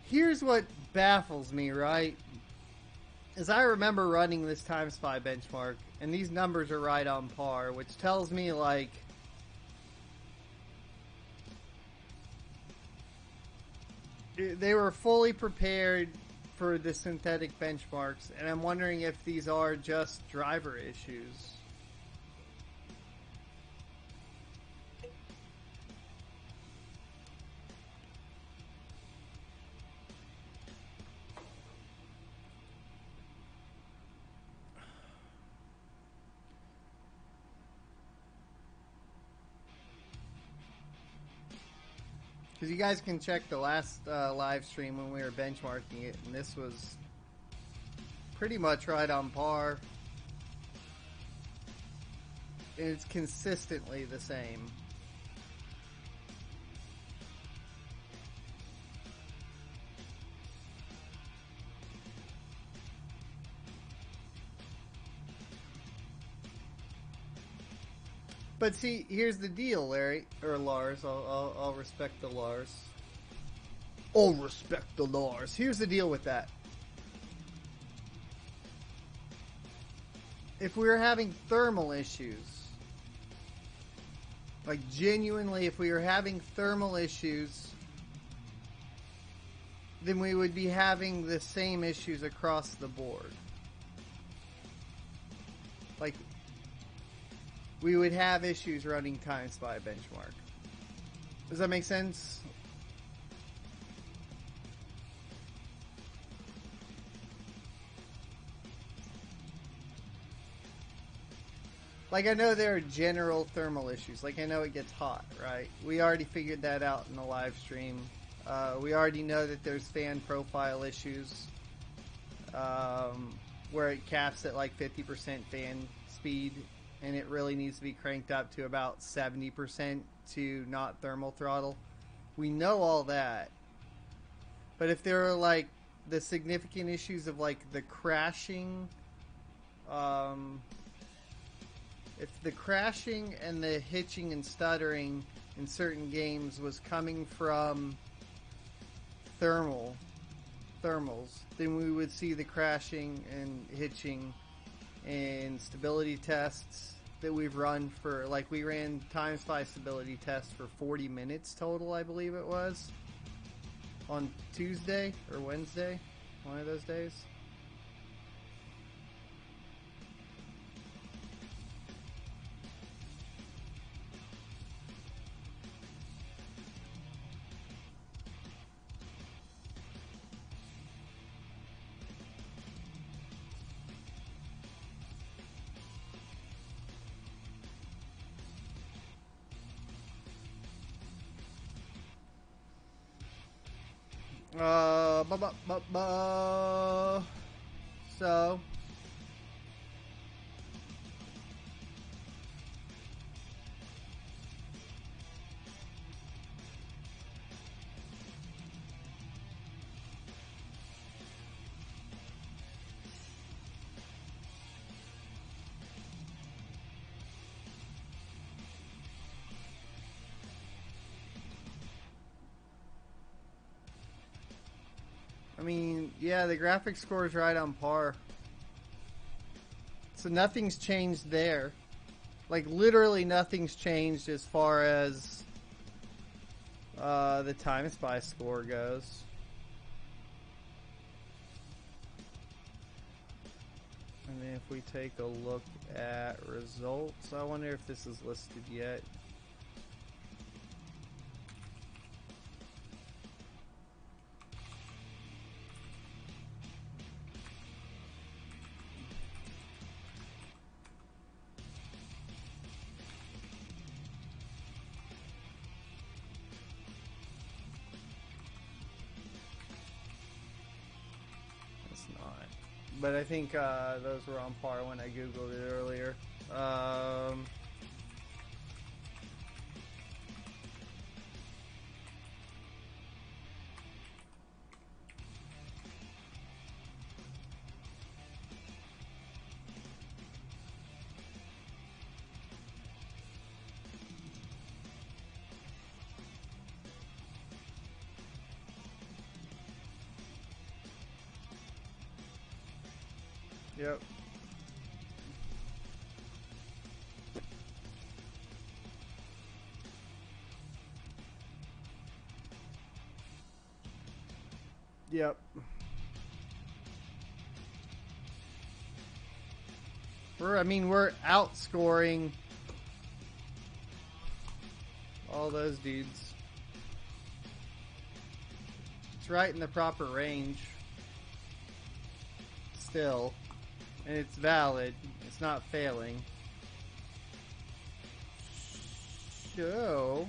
Here's what baffles me, right? Is I remember running this TimeSpy benchmark, and these numbers are right on par, which tells me, like, they were fully prepared for the synthetic benchmarks, and I'm wondering if these are just driver issues. Because you guys can check the last live stream when we were benchmarking it, and this was pretty much right on par. And it's consistently the same. But see, here's the deal, Larry, or Lars. I'll respect the Lars. I'll respect the Lars. Here's the deal with that. If we were having thermal issues, like genuinely, if we were having thermal issues, then we would be having the same issues across the board. Like, we would have issues running TimeSpy benchmark. Does that make sense? Like, I know there are general thermal issues. Like, I know it gets hot, right? We already figured that out in the live stream. We already know that there's fan profile issues, where it caps at like 50% fan speed, and it really needs to be cranked up to about 70% to not thermal throttle. We know all that. But if there are like the significant issues of like the crashing, if the crashing and the hitching and stuttering in certain games was coming from thermals, then we would see the crashing and hitching and stability tests that we've run for, like, we ran TimeSpy stability tests for 40 minutes total, I believe it was, on Tuesday or Wednesday, one of those days. So I mean, yeah, the graphics score is right on par. So nothing's changed there. Like, literally nothing's changed as far as the TimeSpy score goes. And then if we take a look at results, I wonder if this is listed yet. But I think those were on par when I googled it earlier. Yep. Yep. We're outscoring all those dudes. It's right in the proper range. Still. And it's valid. It's not failing. So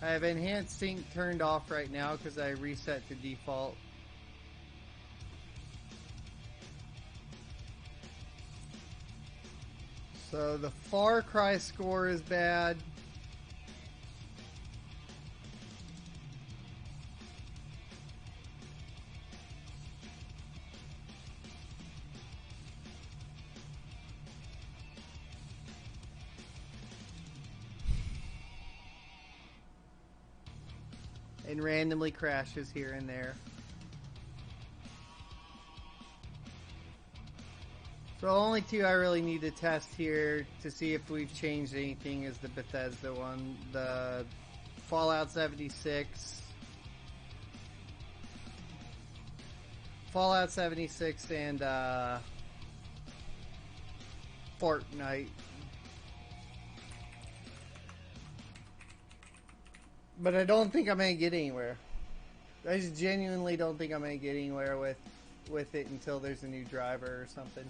I have enhanced sync turned off right now because I reset to default. So the Farcry score is bad. And randomly crashes here and there. So the only two I really need to test here to see if we've changed anything is the Bethesda one, the Fallout 76. Fallout 76 and Fortnite. But I don't think I'm gonna get anywhere. I just genuinely don't think I'm gonna get anywhere with it until there's a new driver or something.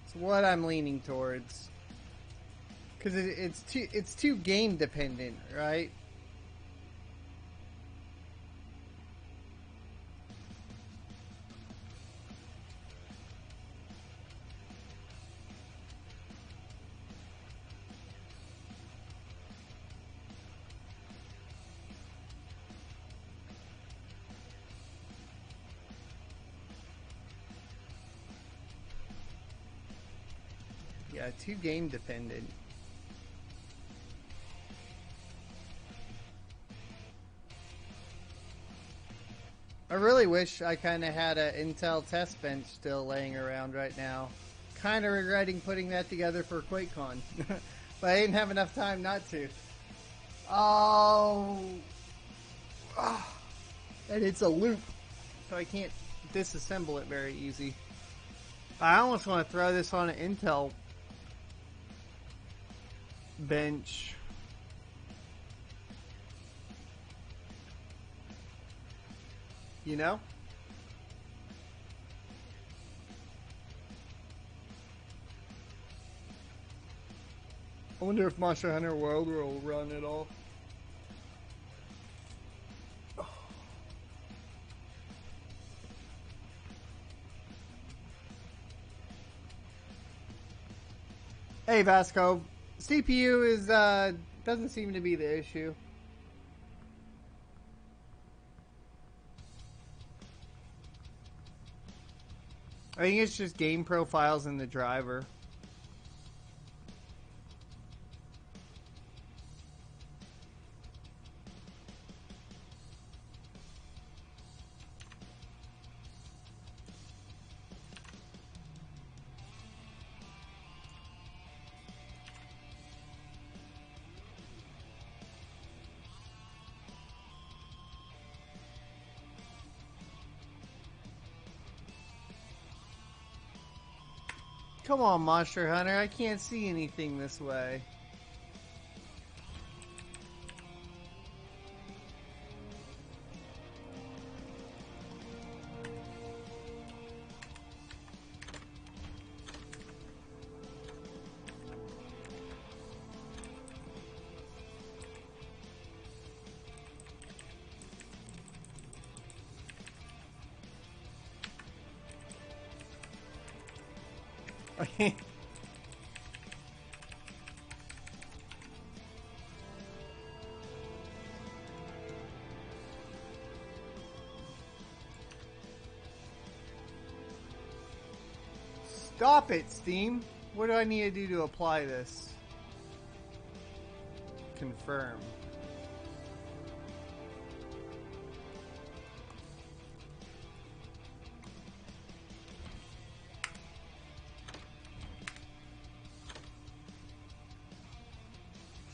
It's what I'm leaning towards. Because it's too game dependent, right? Yeah, too game dependent. I really wish I kind of had an Intel test bench still laying around right now. Kind of regretting putting that together for QuakeCon. But I didn't have enough time not to. Oh. And it's a loop. So I can't disassemble it very easy. I almost want to throw this on an Intel bench. You know? I wonder if Monster Hunter World will run at all. Hey Vasco, CPU is doesn't seem to be the issue. I think it's just game profiles in the driver. Come on, Monster Hunter. I can't see anything this way. Stop it, Steam. What do I need to do to apply this? Confirm.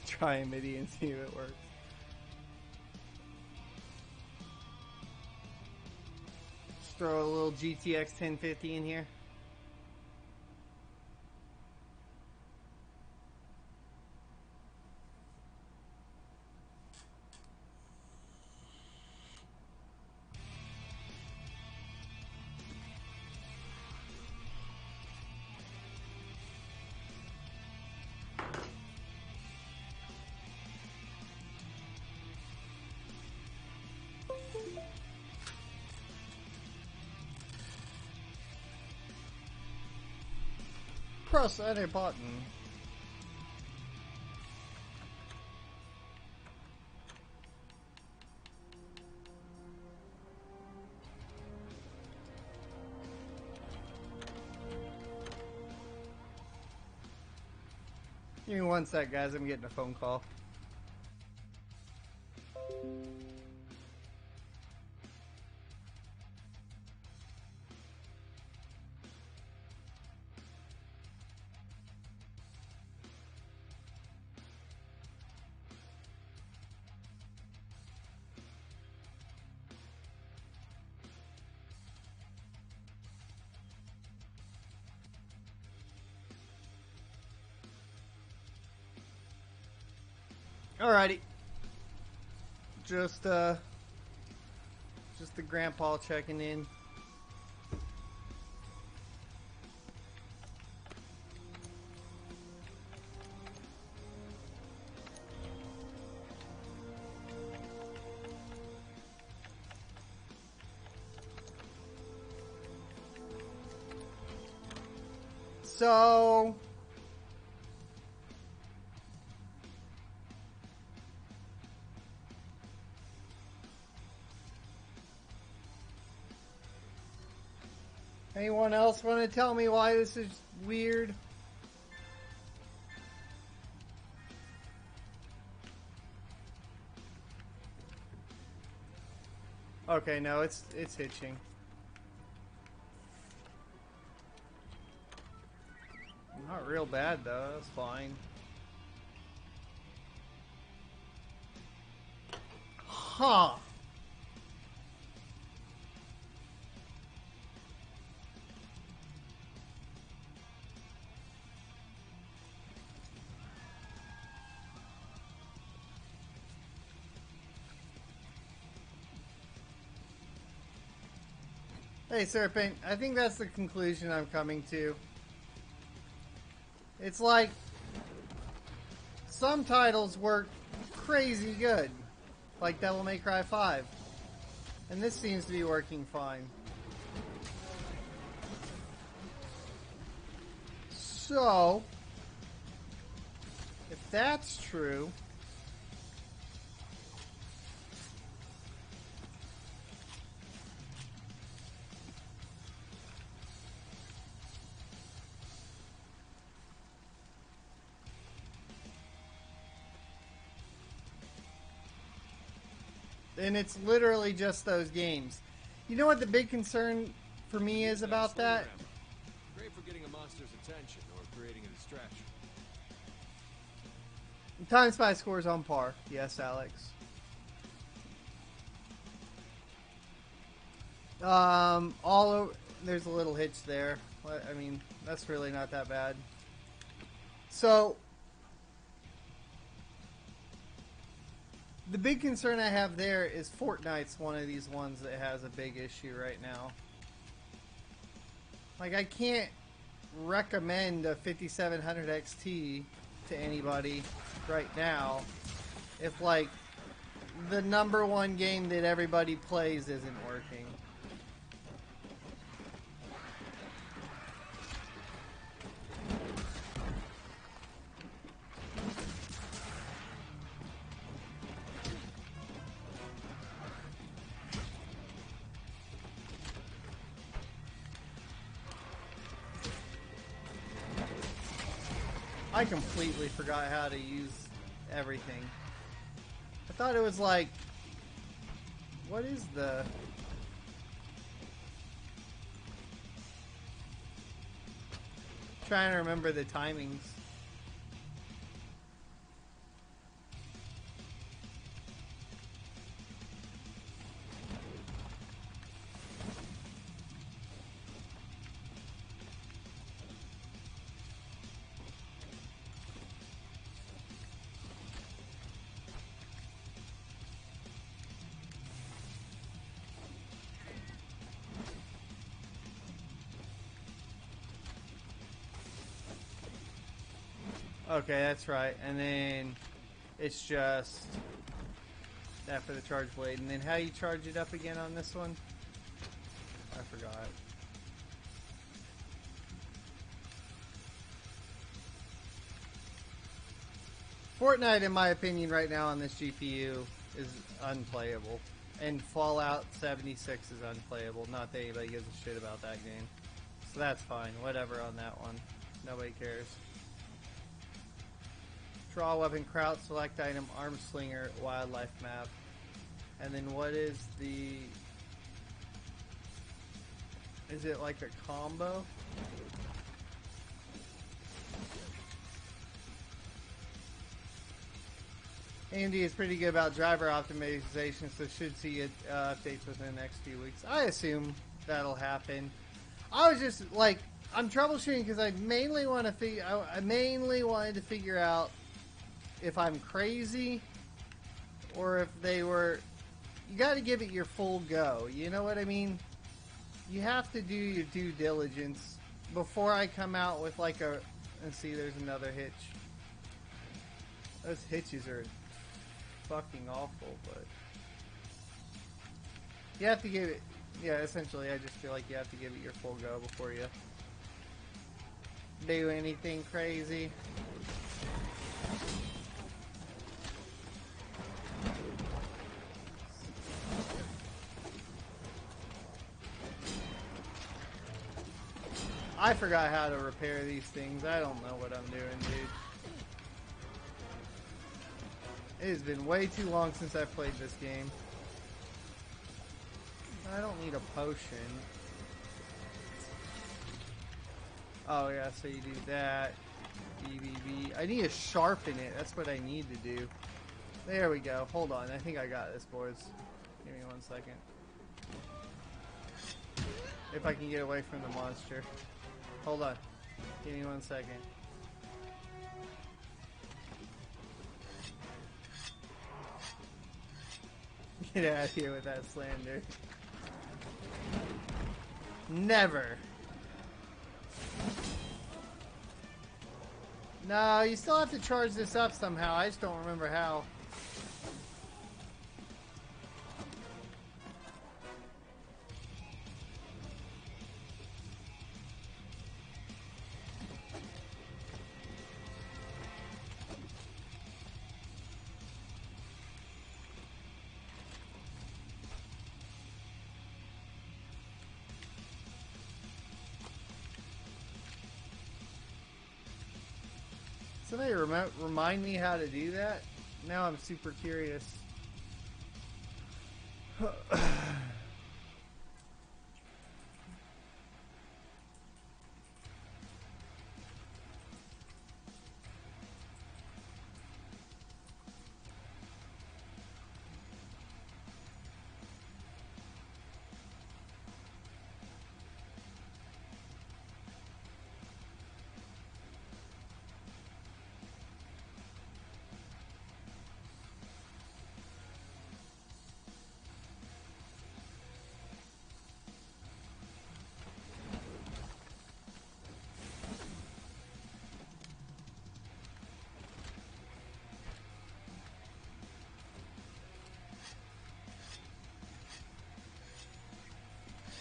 Try a MIDI and see if it works. Just throw a little GTX 1050 in here. Press any button. Give me one sec, guys. I'm getting a phone call. Alrighty. Just the grandpa checking in. So anyone else want to tell me why this is weird? Okay, no, it's hitching. Not real bad though, that's fine. Huh. Hey Serpent, I think that's the conclusion I'm coming to. It's like some titles work crazy good, like Devil May Cry 5, and this seems to be working fine. So, if that's true, and it's literally just those games. You know what the big concern for me is about that? Great for getting a monster's attention or creating a distraction. Time Spy scores on par. Yes, Alex. All over, there's a little hitch there. I mean, that's really not that bad. So, the big concern I have there is Fortnite's one of these ones that has a big issue right now. Like, I can't recommend a 5700 XT to anybody right now if, like, the #1 game that everybody plays isn't working. I completely forgot how to use everything. I thought it was like... What is the... Trying to remember the timings. Okay, that's right. And then it's just that for the charge blade. And then how you charge it up again on this one? I forgot. Fortnite, in my opinion, right now on this GPU is unplayable. And Fallout 76 is unplayable. Not that anybody gives a shit about that game. So that's fine. Whatever on that one. Nobody cares. Draw weapon, kraut, select item, arm slinger, wildlife map. And then what is the... Is it like a combo? AMD is pretty good about driver optimization, so should see it, updates within the next few weeks. I assume that'll happen. I was just like, I'm troubleshooting because I mainly want to I mainly wanted to figure out if I'm crazy or if they were... You got to give it your full go. You know what I mean? You have to do your due diligence before I come out with like a... Let's see, there's another hitch. Those hitches are fucking awful, but... You have to give it... Yeah, essentially, I just feel like you have to give it your full go before you do anything crazy. I forgot how to repair these things. I don't know what I'm doing, dude. It has been way too long since I've played this game. I don't need a potion. Oh yeah, so you do that. BBB. I need to sharpen it. That's what I need to do. There we go. Hold on. I think I got this, boys. Give me 1 second. If I can get away from the monster. Hold on. Give me 1 second. Get out of here with that slander. Never. No, you still have to charge this up somehow. I just don't remember how. Somebody remind me how to do that? Now I'm super curious.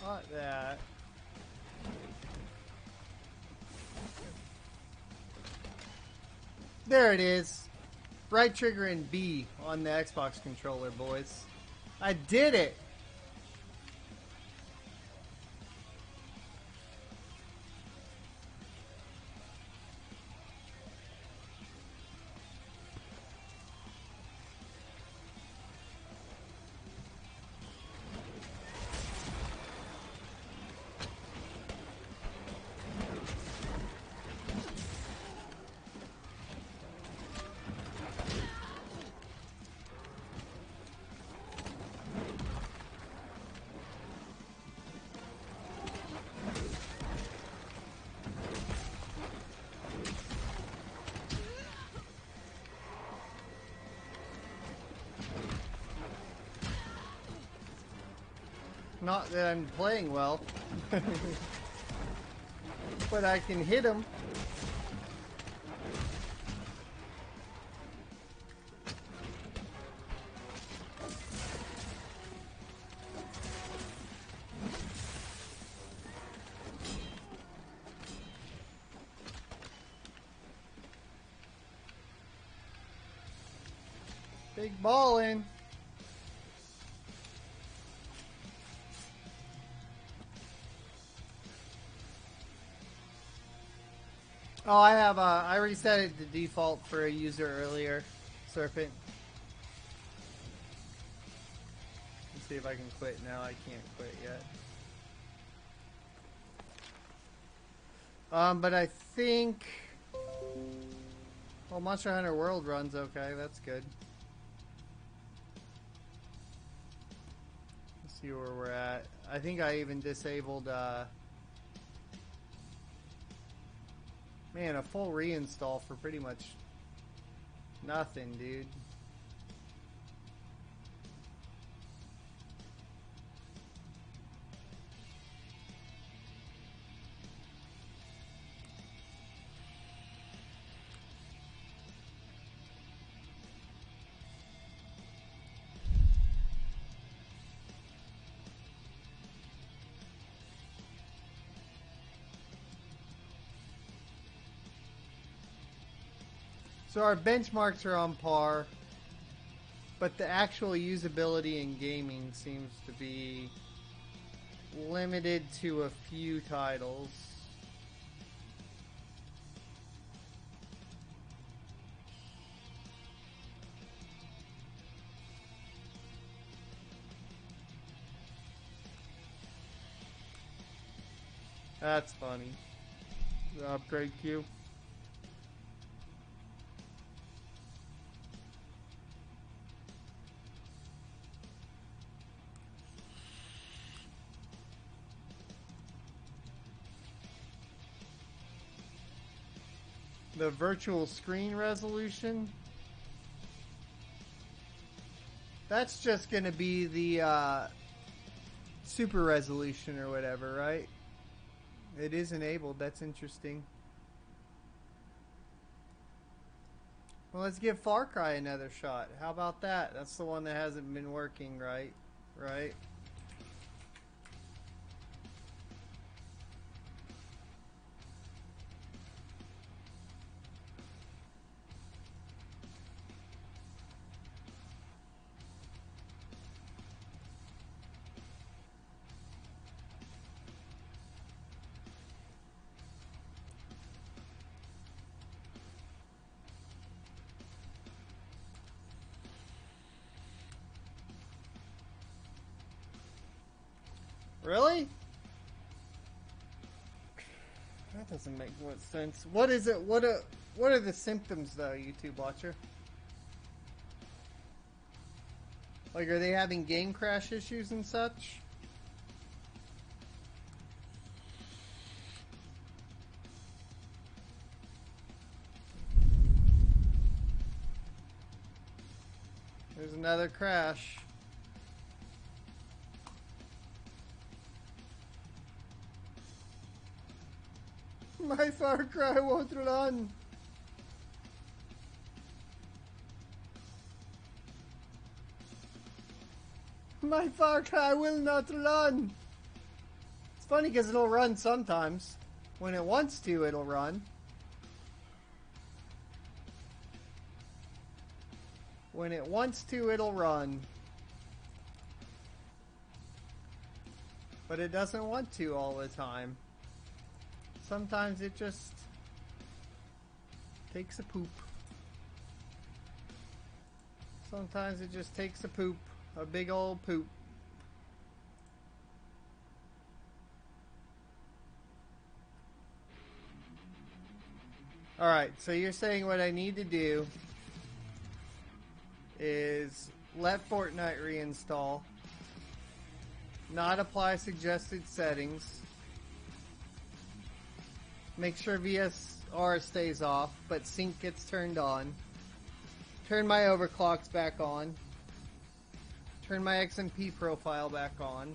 Like that. There it is. Right trigger and B on the Xbox controller, boys. I did it! Not that I'm playing well, but I can hit him. Big ballin'. Oh, I have, I reset it to default for a user earlier, Serpent. Let's see if I can quit now. I can't quit yet. But I think... Well, Monster Hunter World runs okay. That's good. Let's see where we're at. I think I even disabled, man, a full reinstall for pretty much nothing, dude. So our benchmarks are on par, but the actual usability in gaming seems to be limited to a few titles. That's funny. The upgrade queue. The virtual screen resolution. That's just going to be the super resolution or whatever, right? It is enabled. That's interesting. Well, let's give Farcry another shot. How about that? That's the one that hasn't been working, right? Right? Really? That doesn't make much sense. What is it? What are the symptoms though, YouTube watcher? Like, are they having game crash issues and such? There's another crash. My Far Cry won't run. My Far Cry will not run. It's funny because it'll run sometimes. When it wants to, it'll run. When it wants to, it'll run. But it doesn't want to all the time. Sometimes it just takes a poop. Sometimes it just takes a poop. A big old poop. Alright, so you're saying what I need to do is let Fortnite reinstall, not apply suggested settings, make sure VSR stays off, but sync gets turned on, turn my overclocks back on, turn my XMP profile back on,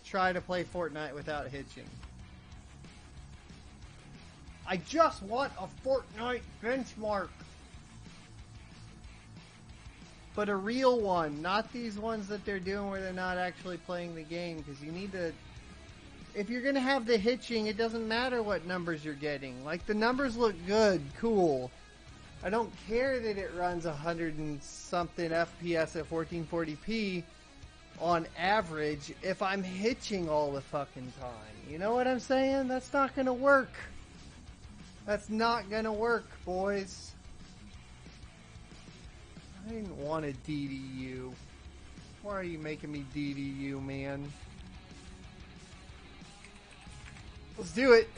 try to play Fortnite without hitching. I just want a Fortnite benchmark. But a real one, not these ones that they're doing where they're not actually playing the game, because you need to... If you're going to have the hitching, it doesn't matter what numbers you're getting. Like, the numbers look good, cool. I don't care that it runs 100 and something FPS at 1440p on average if I'm hitching all the fucking time. You know what I'm saying? That's not going to work. That's not going to work, boys. I didn't want a DDU. Why are you making me DDU, man? Let's do it.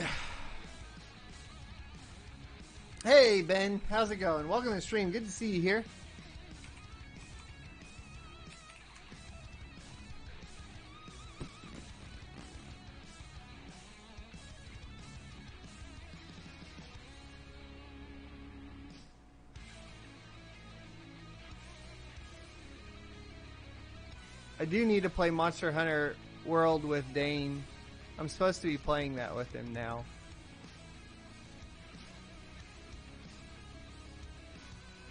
Hey, Ben. How's it going? Welcome to the stream. Good to see you here. I do need to play Monster Hunter World with Dane. I'm supposed to be playing that with him now.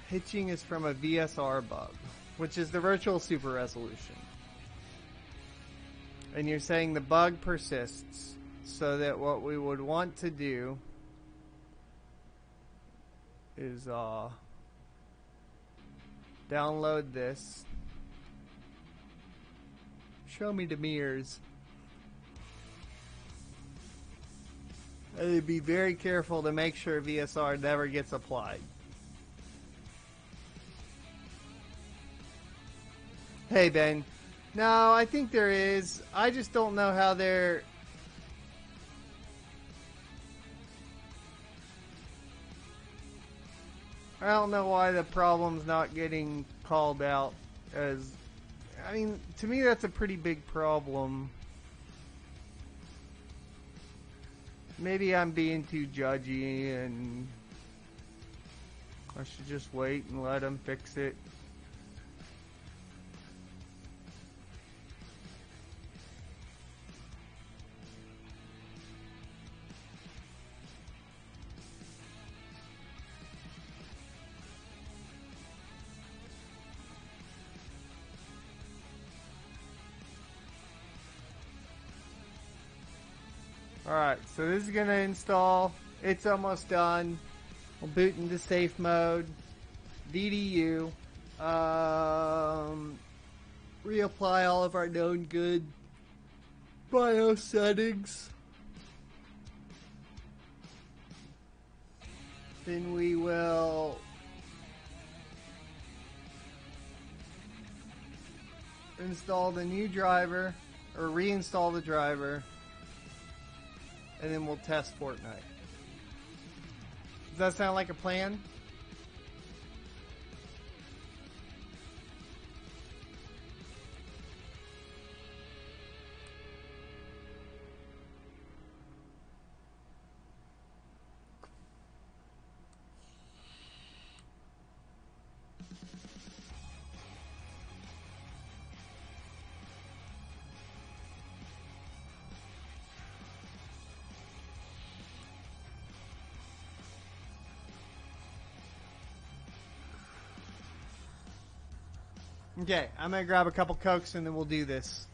Hitching is from a VSR bug, which is the virtual super resolution. And you're saying the bug persists, so that what we would want to do is download this. Show me the mirrors. And be very careful to make sure VSR never gets applied. Hey Ben. No, I think there is. I just don't know how they're... I don't know why the problem's not getting called out as... I mean, to me that's a pretty big problem. Maybe I'm being too judgy and I should just wait and let them fix it. Alright, so this is going to install. It's almost done. We'll boot into safe mode. DDU. Reapply all of our known good BIOS settings. Then we will install the new driver, or reinstall the driver. And then we'll test Fortnite. Does that sound like a plan? Okay, I'm gonna grab a couple Cokes and then we'll do this.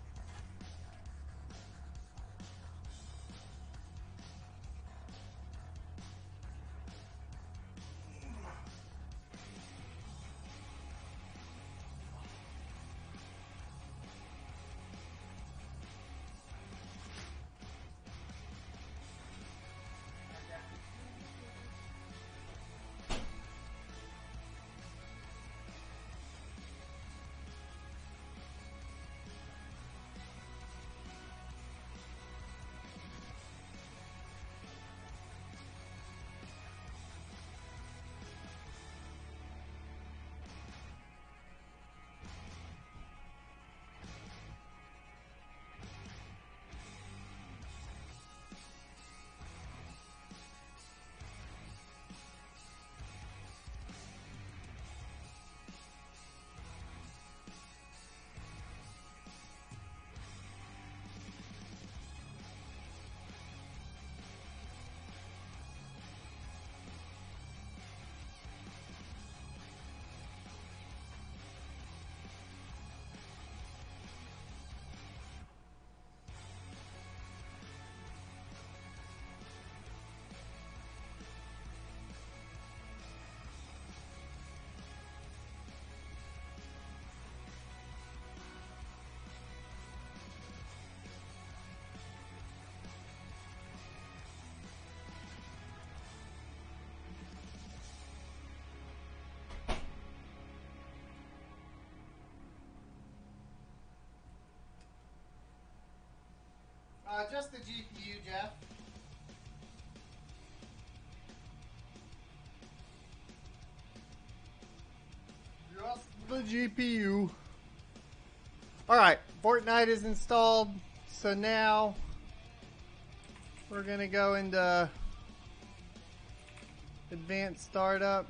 Just the GPU, Jeff. Just the GPU. Alright, Fortnite is installed. So now we're going to go into advanced startup.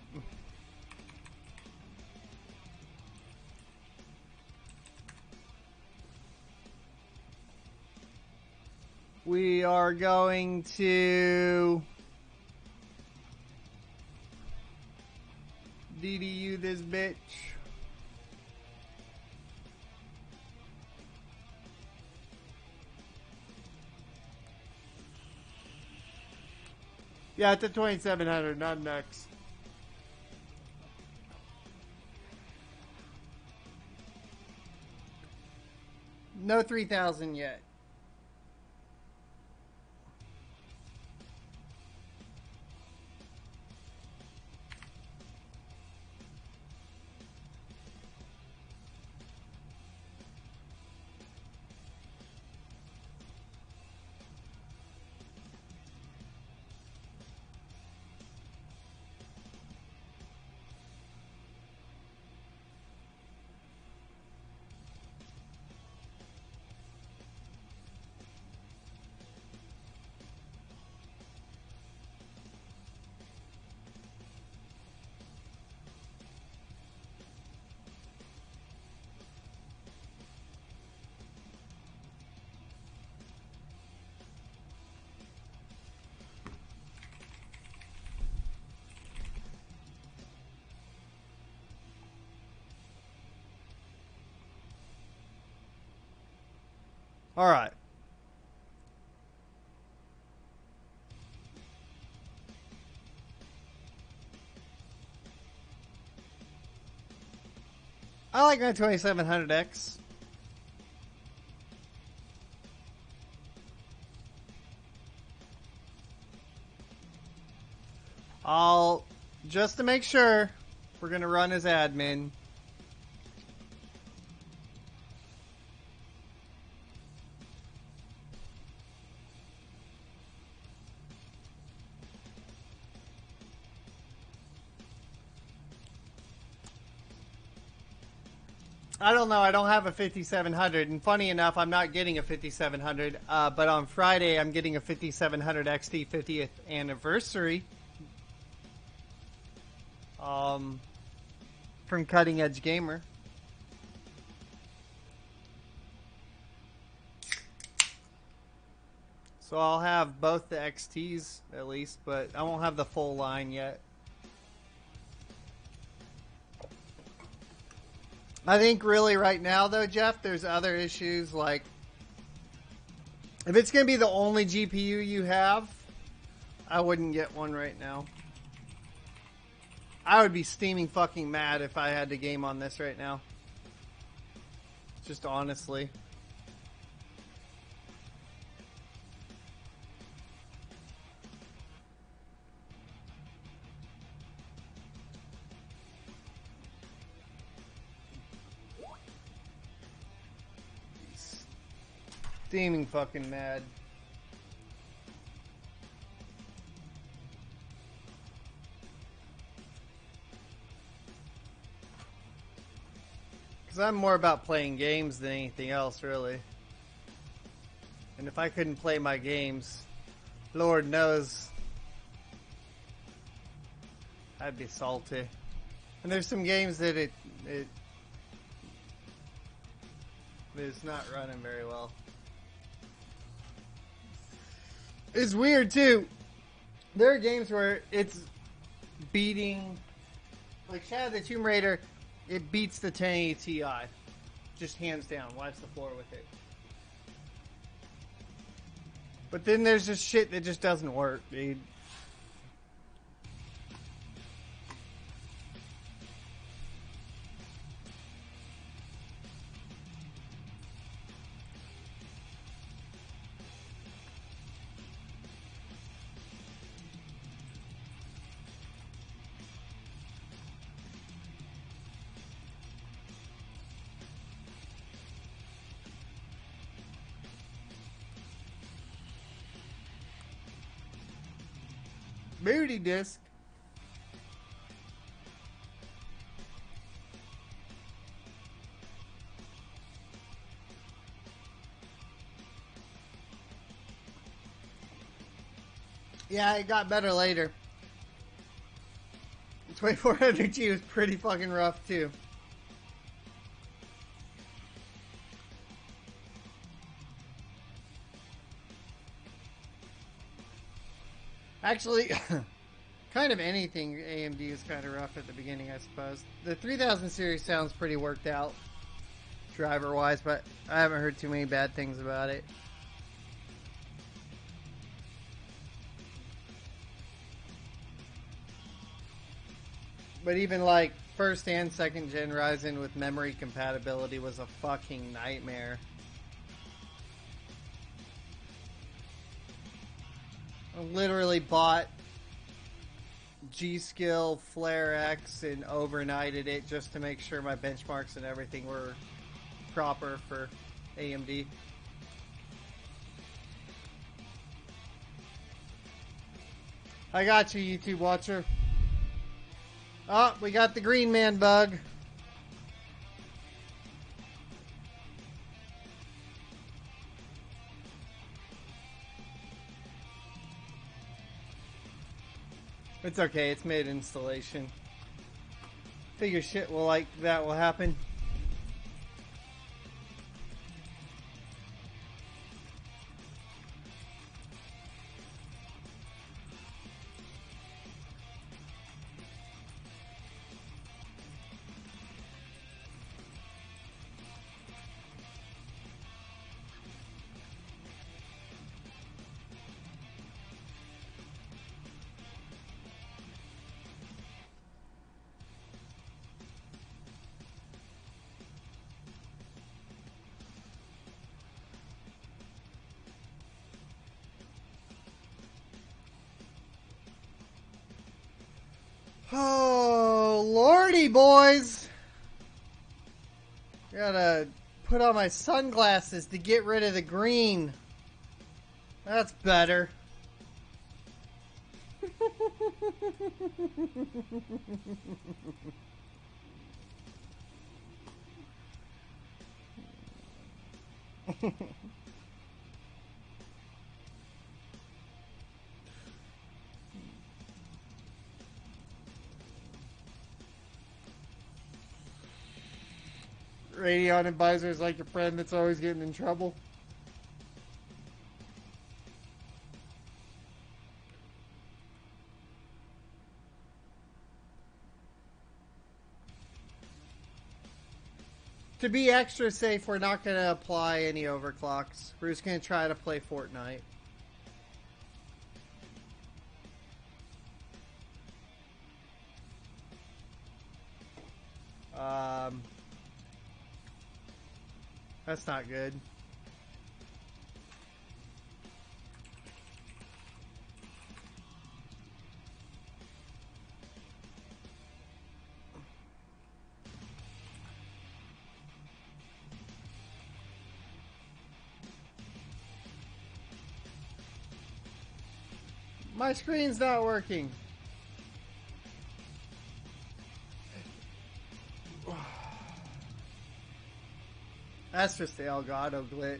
We are going to DDU this bitch. Yeah, it's a 2700, not an X. No 3000 yet. All right. I like my 2700X. Just to make sure, we're going to run as admin. I don't know. I don't have a 5700, and funny enough, I'm not getting a 5700. But on Friday, I'm getting a 5700 XT 50th anniversary. From Cutting Edge Gamer. So I'll have both the XTs at least, but I won't have the full line yet. I think really right now though, Jeff, there's other issues like if it's going to be the only GPU you have, I wouldn't get one right now. I would be steaming fucking mad if I had to game on this right now. Just honestly. Steaming fucking mad. Because I'm more about playing games than anything else, really. And if I couldn't play my games, Lord knows, I'd be salty. And there's some games that it is not running very well. It's weird too. There are games where it's beating, like Shadow of the Tomb Raider, it beats the 1080 Ti. Just hands down, wipes the floor with it. But then there's just shit that just doesn't work, dude. Booty disc. Yeah, it got better later. 2400G was pretty fucking rough too. Actually, kind of anything AMD is kind of rough at the beginning, I suppose. The 3000 series sounds pretty worked out, driver-wise, but I haven't heard too many bad things about it. But even like first and second gen Ryzen with memory compatibility was a fucking nightmare. I literally bought G-Skill Flare X and overnighted it just to make sure my benchmarks and everything were proper for AMD. I got you, YouTube watcher. Oh, we got the green man bug. It's okay, it's made installation. Figure shit will like that will happen. Oh, lordy, boys. Gotta put on my sunglasses to get rid of the green. That's better. Radeon advisor is like your friend that's always getting in trouble. To be extra safe, we're not going to apply any overclocks. We're just going to try to play Fortnite. That's not good. My screen's not working. That's just the Elgato glitch.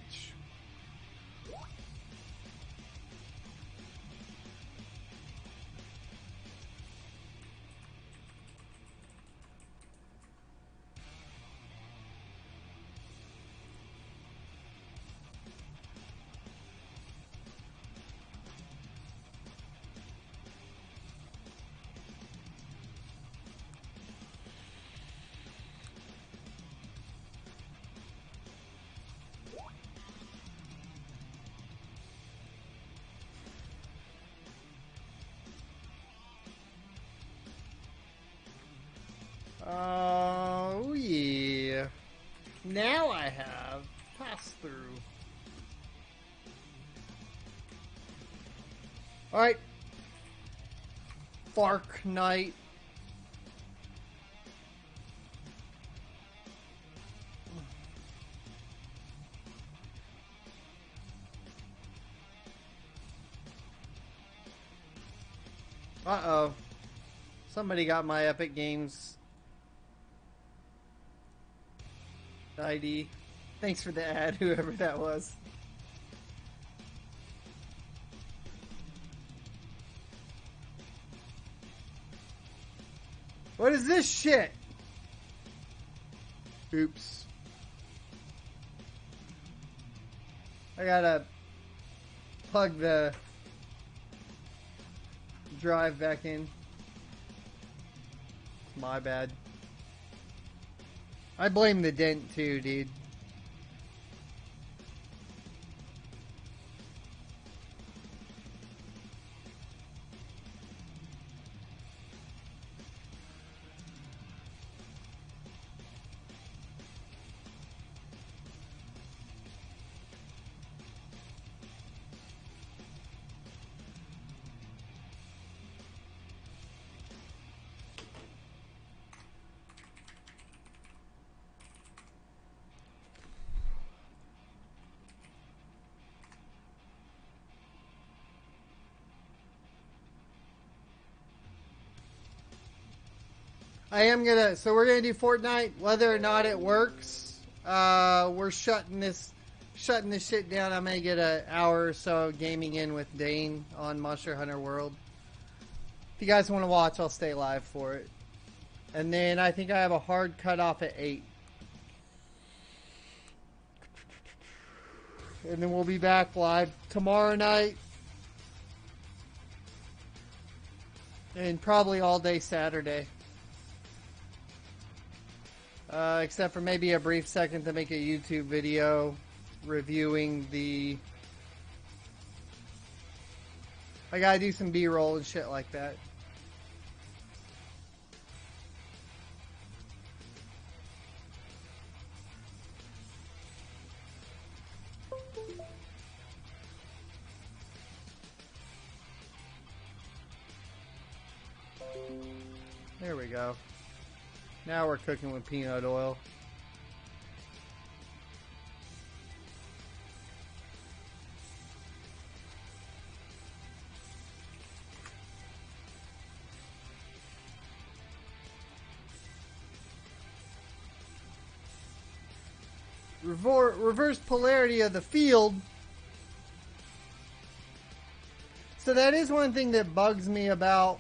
Oh, yeah. Now I have pass-through. Alright. Fark Night. Uh-oh. Somebody got my Epic Games ID. Thanks for the ad, whoever that was. What is this shit? Oops. I gotta plug the drive back in. My bad. I blame the dent too, dude. I am gonna. So we're gonna do Fortnite, whether or not it works. We're shutting this shit down. I'm gonna get an hour or so gaming in with Dane on Monster Hunter World. If you guys want to watch, I'll stay live for it. And then I think I have a hard cutoff at 8. And then we'll be back live tomorrow night. And probably all day Saturday. Except for maybe a brief second to make a YouTube video reviewing the... I gotta do some B-roll and shit like that. There we go. Now we're cooking with peanut oil. Reverse polarity of the field. So that is one thing that bugs me about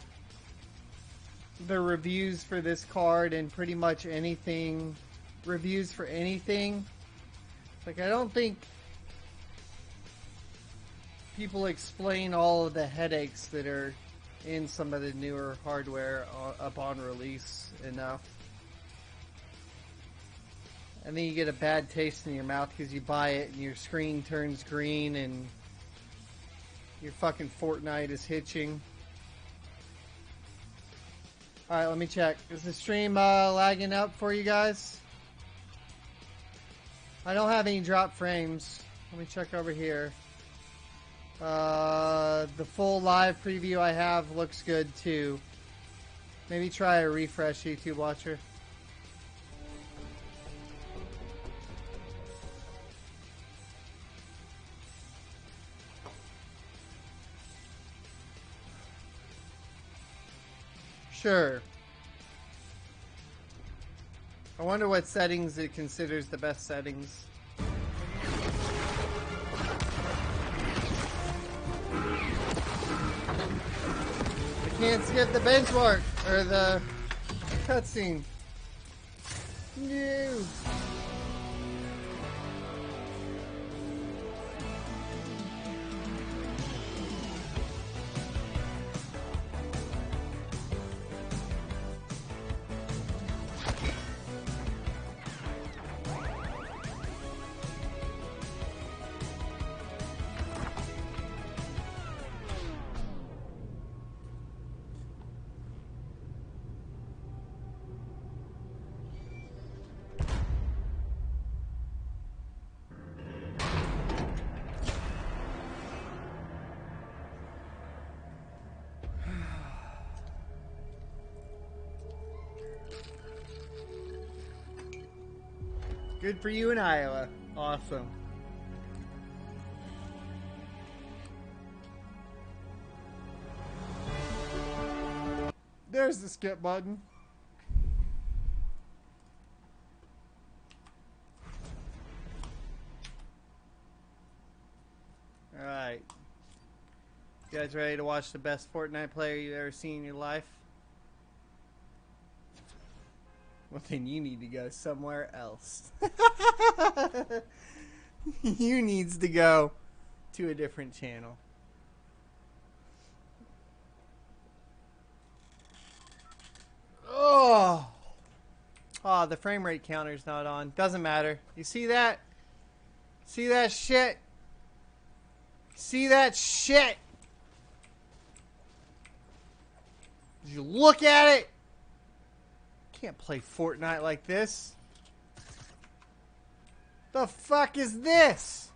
the reviews for this card and pretty much anything, reviews for anything. Like, I don't think people explain all of the headaches that are in some of the newer hardware upon release enough. And then you get a bad taste in your mouth because you buy it and your screen turns green and your fucking Fortnite is hitching. Alright, let me check. Is the stream lagging up for you guys? I don't have any drop frames. Let me check over here. The full live preview I have looks good too. Maybe try a refresh, YouTube watcher. Sure. I wonder what settings it considers the best settings. I can't skip the benchmark or the cutscene. No. Good for you in Iowa. Awesome. There's the skip button. Alright. You guys ready to watch the best Fortnite player you've ever seen in your life? Well, then you need to go somewhere else. You needs to go to a different channel. Oh, the frame rate counter's not on. Doesn't matter. You see that? See that shit? See that shit? Did you look at it? Can't play Fortnite like this. The fuck is this?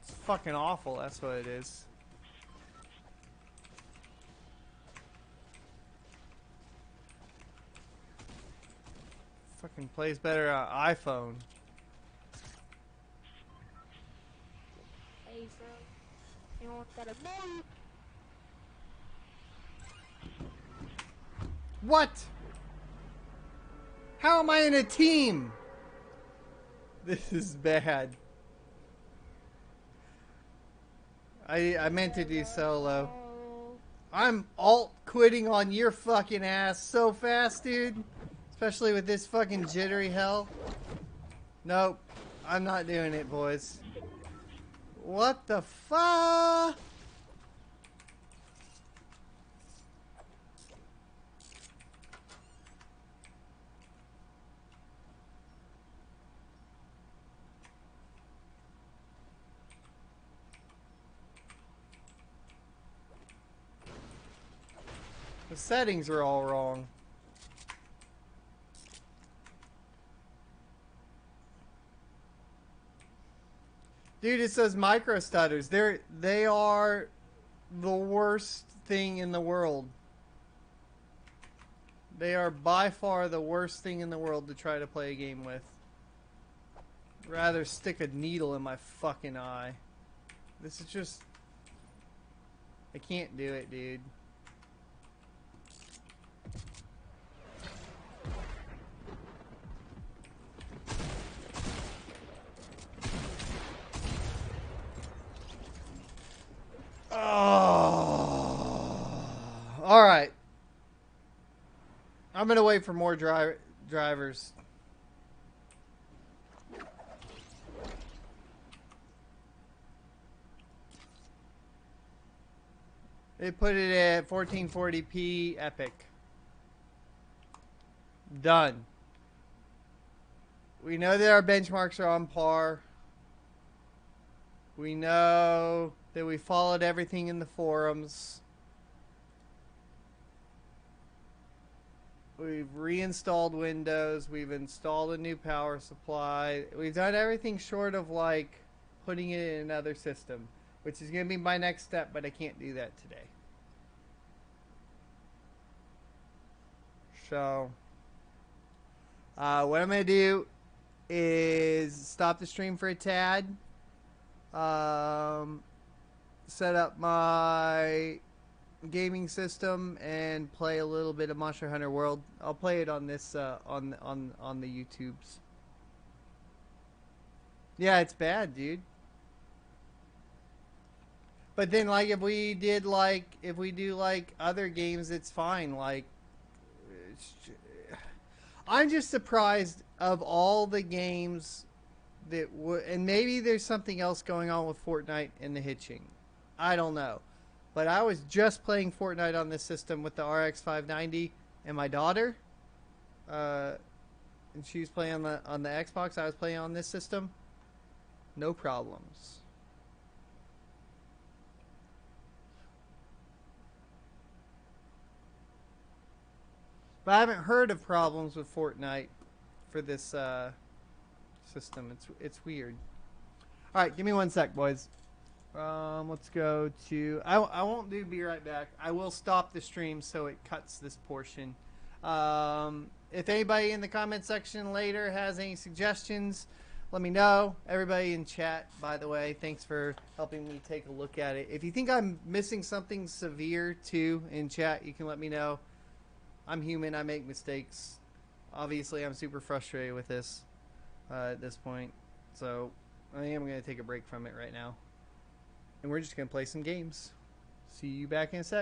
It's fucking awful, that's what it is. Fucking plays better on iPhone. Hey, bro. You want that a What? How am I in a team? This is bad. I meant to do solo. I'm alt quitting on your fucking ass so fast, dude. Especially with this fucking jittery hell. Nope. I'm not doing it, boys. What the fuck? The settings are all wrong. Dude, it says micro stutters. They are the worst thing in the world. They are by far the worst thing in the world to try to play a game with. Rather stick a needle in my fucking eye. This is just... I can't do it, dude. Oh. All right. I'm gonna wait for more drivers. They put it at 1440p epic. Done. We know that our benchmarks are on par. We know that we followed everything in the forums. We've reinstalled Windows. We've installed a new power supply. We've done everything short of like putting it in another system, which is going to be my next step, but I can't do that today. So, what I'm going to do is stop the stream for a tad. Set up my gaming system and play a little bit of Monster Hunter World. I'll play it on this on the YouTubes. Yeah, it's bad, dude. But then like if we do like other games, it's fine. Like I'm just surprised of all the games that and maybe there's something else going on with Fortnite and the hitching. I don't know. But I was just playing Fortnite on this system with the RX 590 and my daughter. And she was playing on the Xbox. I was playing on this system. No problems. But I haven't heard of problems with Fortnite for this system. It's weird. All right, give me 1 sec, boys. Let's go to... I won't do be right back. I will stop the stream so it cuts this portion. If anybody in the comment section later has any suggestions, let me know. Everybody in chat, by the way, thanks for helping me take a look at it. If you think I'm missing something severe too in chat, you can let me know. I'm human. I make mistakes. Obviously, I'm super frustrated with this at this point. So I am going to take a break from it right now. And we're just going to play some games. See you back in a sec.